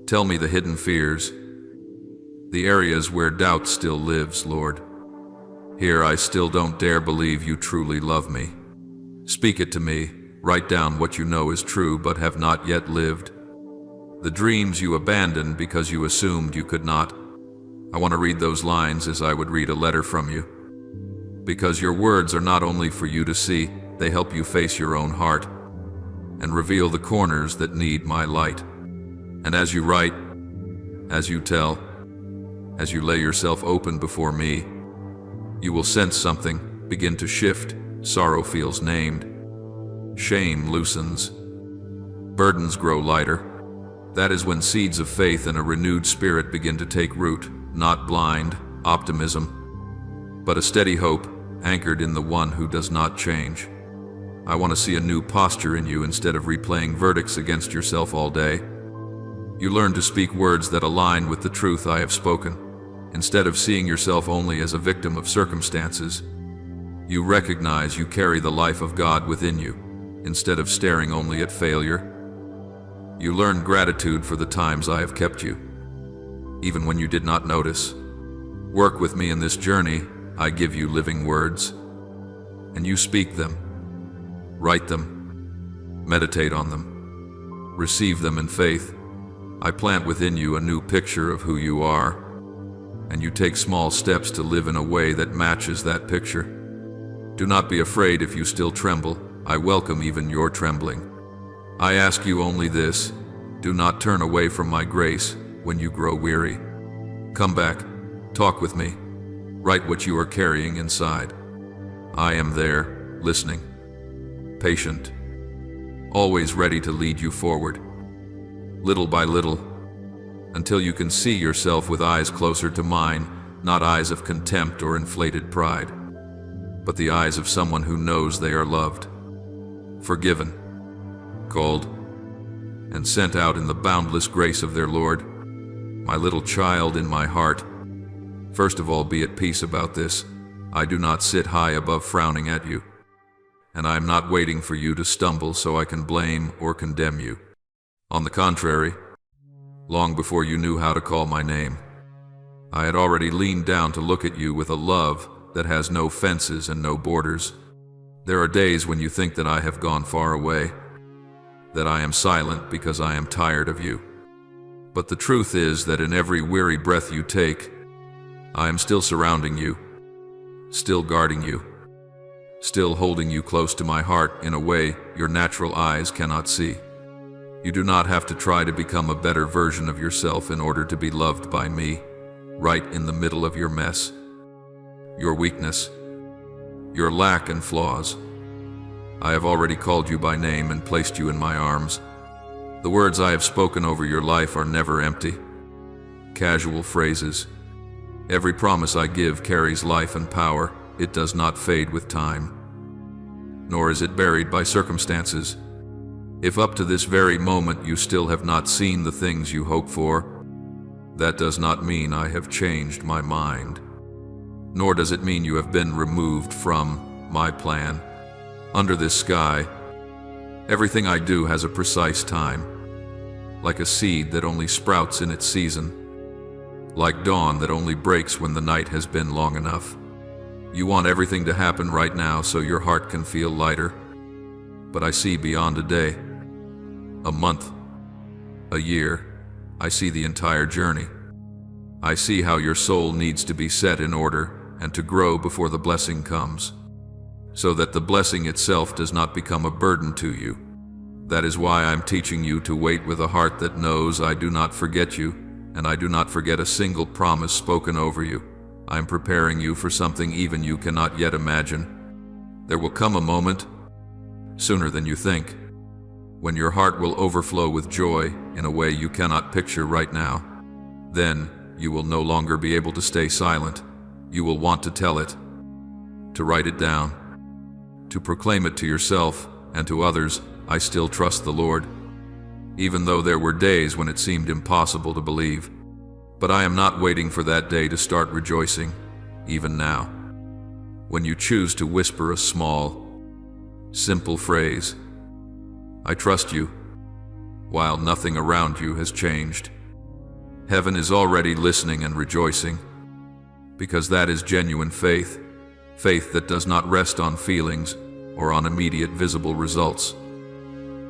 Tell me the hidden fears, the areas where doubt still lives, Lord. Here I still don't dare believe you truly love me. Speak it to me, write down what you know is true but have not yet lived. The dreams you abandoned because you assumed you could not. I want to read those lines as I would read a letter from you. Because your words are not only for you to see, they help you face your own heart and reveal the corners that need my light. And as you write, as you tell, as you lay yourself open before me, you will sense something begin to shift. Sorrow feels named. Shame loosens. Burdens grow lighter. That is when seeds of faith and a renewed spirit begin to take root, not blind optimism, but a steady hope anchored in the one who does not change. I want to see a new posture in you instead of replaying verdicts against yourself all day. You learn to speak words that align with the truth I have spoken. Instead of seeing yourself only as a victim of circumstances, you recognize you carry the life of God within you. Instead of staring only at failure, you learn gratitude for the times I have kept you, even when you did not notice. Work with me in this journey. I give you living words, and you speak them, write them, meditate on them, receive them in faith. I plant within you a new picture of who you are, and you take small steps to live in a way that matches that picture. Do not be afraid if you still tremble. I welcome even your trembling. I ask you only this: do not turn away from my grace when you grow weary. Come back, talk with me, write what you are carrying inside. I am there, listening, patient, always ready to lead you forward, little by little, until you can see yourself with eyes closer to mine, not eyes of contempt or inflated pride, but the eyes of someone who knows they are loved, forgiven, called, and sent out in the boundless grace of their Lord. My little child in my heart, first of all, be at peace about this. I do not sit high above frowning at you, and I am not waiting for you to stumble so I can blame or condemn you. On the contrary, long before you knew how to call my name, I had already leaned down to look at you with a love that has no fences and no borders. There are days when you think that I have gone far away, that I am silent because I am tired of you. But the truth is that in every weary breath you take, I am still surrounding you, still guarding you, still holding you close to my heart in a way your natural eyes cannot see. You do not have to try to become a better version of yourself in order to be loved by me, right in the middle of your mess, your weakness, your lack and flaws. I have already called you by name and placed you in my arms. The words I have spoken over your life are never empty, casual phrases. Every promise I give carries life and power. It does not fade with time, nor is it buried by circumstances. If up to this very moment you still have not seen the things you hope for, that does not mean I have changed my mind, nor does it mean you have been removed from my plan. Under this sky, everything I do has a precise time, like a seed that only sprouts in its season, like dawn that only breaks when the night has been long enough. You want everything to happen right now so your heart can feel lighter, but I see beyond a day, a month, a year. I see the entire journey. I see how your soul needs to be set in order and to grow before the blessing comes, so that the blessing itself does not become a burden to you. That is why I'm teaching you to wait with a heart that knows I do not forget you, and I do not forget a single promise spoken over you. I'm preparing you for something even you cannot yet imagine. There will come a moment, sooner than you think, when your heart will overflow with joy in a way you cannot picture right now. Then you will no longer be able to stay silent. You will want to tell it, to write it down, to proclaim it to yourself and to others. I still trust the Lord, even though there were days when it seemed impossible to believe. But I am not waiting for that day to start rejoicing, even now. When you choose to whisper a small, simple phrase, I trust you, while nothing around you has changed. Heaven is already listening and rejoicing, because that is genuine faith, faith that does not rest on feelings or on immediate visible results,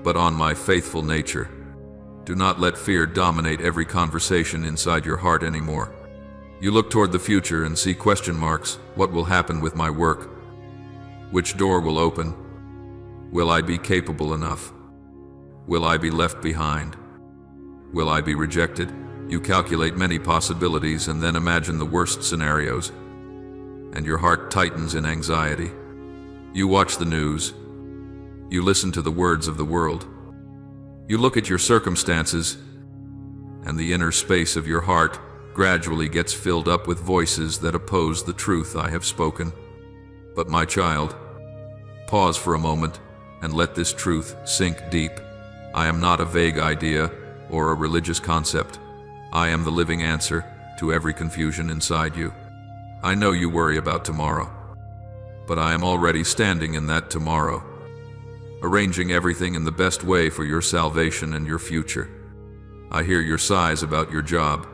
but on my faithful nature. Do not let fear dominate every conversation inside your heart anymore. You look toward the future and see question marks. What will happen with my work? Which door will open? Will I be capable enough? Will I be left behind? Will I be rejected? You calculate many possibilities and then imagine the worst scenarios, and your heart tightens in anxiety. You watch the news. You listen to the words of the world. You look at your circumstances, and the inner space of your heart gradually gets filled up with voices that oppose the truth I have spoken. But my child, pause for a moment and let this truth sink deep. I am not a vague idea or a religious concept. I am the living answer to every confusion inside you. I know you worry about tomorrow, but I am already standing in that tomorrow, arranging everything in the best way for your salvation and your future. I hear your sighs about your job,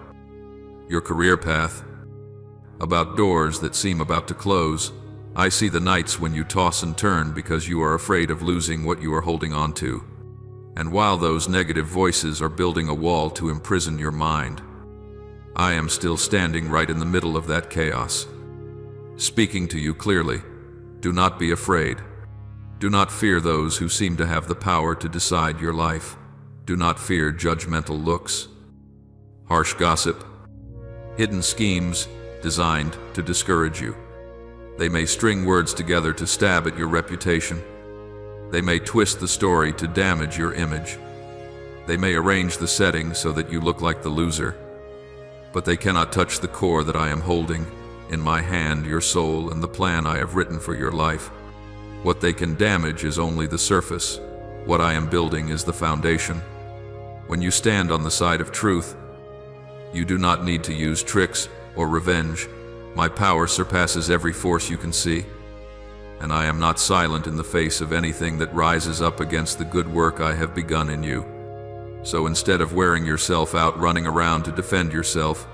your career path, about doors that seem about to close. I see the nights when you toss and turn because you are afraid of losing what you are holding on to. And while those negative voices are building a wall to imprison your mind, I am still standing right in the middle of that chaos, speaking to you clearly. Do not be afraid. Do not fear those who seem to have the power to decide your life. Do not fear judgmental looks, harsh gossip, hidden schemes designed to discourage you. They may string words together to stab at your reputation. They may twist the story to damage your image. They may arrange the setting so that you look like the loser. But they cannot touch the core that I am holding in my hand, your soul, and the plan I have written for your life. What they can damage is only the surface. What I am building is the foundation. When you stand on the side of truth, you do not need to use tricks or revenge. My power surpasses every force you can see, and I am not silent in the face of anything that rises up against the good work I have begun in you. So instead of wearing yourself out running around to defend yourself,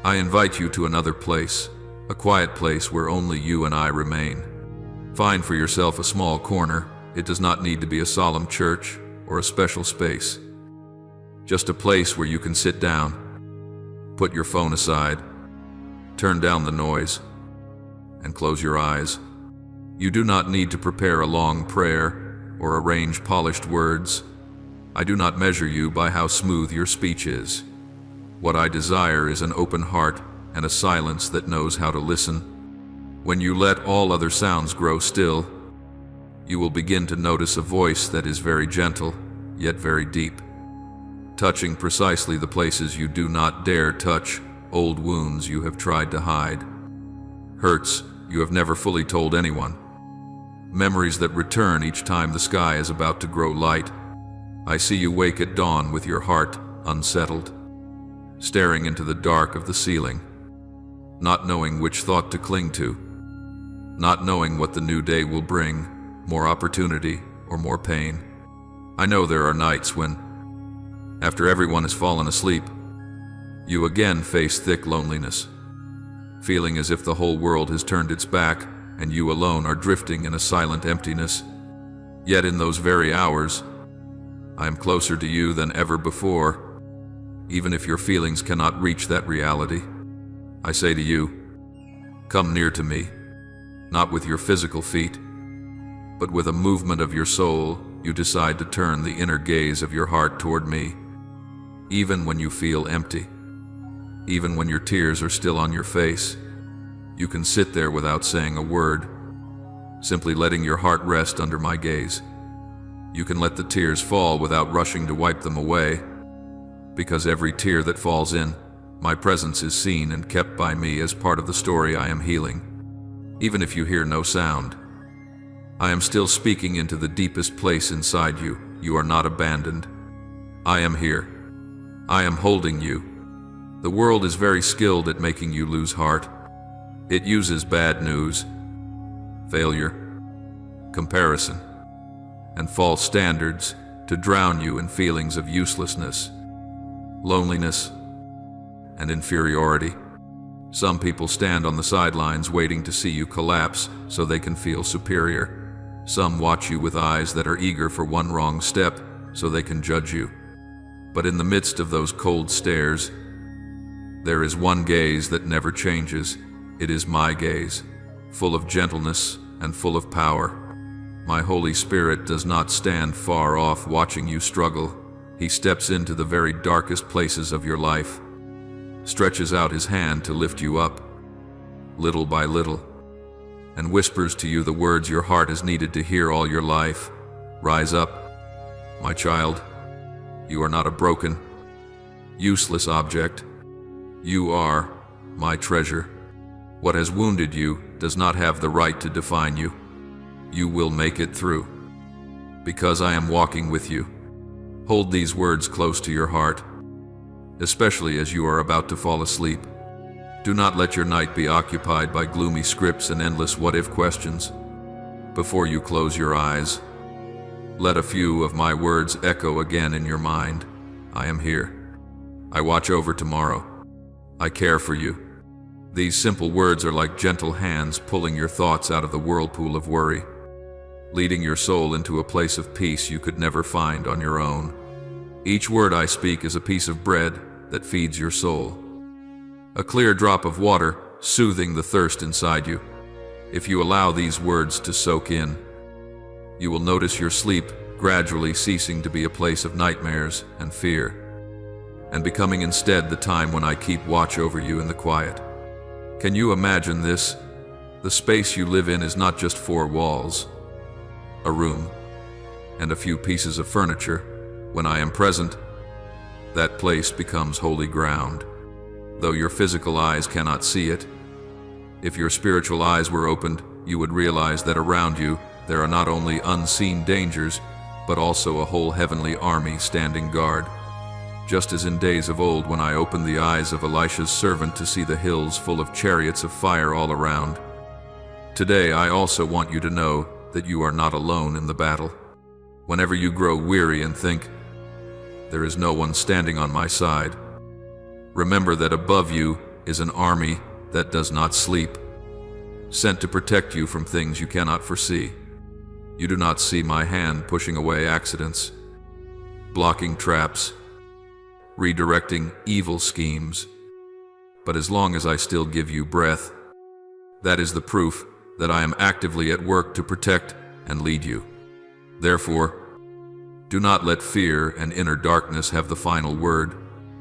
I invite you to another place, a quiet place where only you and I remain. Find for yourself a small corner. It does not need to be a solemn church or a special space. Just a place where you can sit down, put your phone aside, turn down the noise, and close your eyes. You do not need to prepare a long prayer or arrange polished words. I do not measure you by how smooth your speech is. What I desire is an open heart and a silence that knows how to listen. When you let all other sounds grow still, you will begin to notice a voice that is very gentle, yet very deep, touching precisely the places you do not dare touch, old wounds you have tried to hide, hurts you have never fully told anyone, memories that return each time the sky is about to grow light. I see you wake at dawn with your heart unsettled, staring into the dark of the ceiling, not knowing which thought to cling to, not knowing what the new day will bring, more opportunity or more pain. I know there are nights when, after everyone has fallen asleep, you again face thick loneliness, feeling as if the whole world has turned its back and you alone are drifting in a silent emptiness. Yet in those very hours, I am closer to you than ever before, even if your feelings cannot reach that reality. I say to you, come near to me, not with your physical feet, but with a movement of your soul. You decide to turn the inner gaze of your heart toward me, even when you feel empty, even when your tears are still on your face. You can sit there without saying a word, simply letting your heart rest under my gaze. You can let the tears fall without rushing to wipe them away, because every tear that falls in, my presence is seen and kept by me as part of the story I am healing. Even if you hear no sound, I am still speaking into the deepest place inside you. You are not abandoned. I am here. I am holding you. The world is very skilled at making you lose heart. It uses bad news, failure, comparison, and false standards to drown you in feelings of uselessness, loneliness, and inferiority. Some people stand on the sidelines waiting to see you collapse so they can feel superior. Some watch you with eyes that are eager for one wrong step so they can judge you. But in the midst of those cold stares, there is one gaze that never changes. It is my gaze, full of gentleness and full of power. My Holy Spirit does not stand far off watching you struggle. He steps into the very darkest places of your life, stretches out his hand to lift you up, little by little, and whispers to you the words your heart has needed to hear all your life. Rise up, my child. You are not a broken, useless object. You are my treasure. What has wounded you does not have the right to define you. You will make it through, because I am walking with you. Hold these words close to your heart, especially as you are about to fall asleep. Do not let your night be occupied by gloomy scripts and endless what-if questions. Before you close your eyes, let a few of my words echo again in your mind. I am here. I watch over tomorrow. I care for you. These simple words are like gentle hands pulling your thoughts out of the whirlpool of worry, leading your soul into a place of peace you could never find on your own. Each word I speak is a piece of bread that feeds your soul, a clear drop of water soothing the thirst inside you. If you allow these words to soak in, you will notice your sleep gradually ceasing to be a place of nightmares and fear, and becoming instead the time when I keep watch over you in the quiet. Can you imagine this? The space you live in is not just four walls, a room, and a few pieces of furniture. When I am present, that place becomes holy ground. Though your physical eyes cannot see it, if your spiritual eyes were opened, you would realize that around you there are not only unseen dangers, but also a whole heavenly army standing guard. Just as in days of old when I opened the eyes of Elisha's servant to see the hills full of chariots of fire all around. Today I also want you to know that you are not alone in the battle. Whenever you grow weary and think, there is no one standing on my side, remember that above you is an army that does not sleep, sent to protect you from things you cannot foresee. You do not see my hand pushing away accidents, blocking traps, redirecting evil schemes. But as long as I still give you breath, that is the proof that I am actively at work to protect and lead you. Therefore, do not let fear and inner darkness have the final word.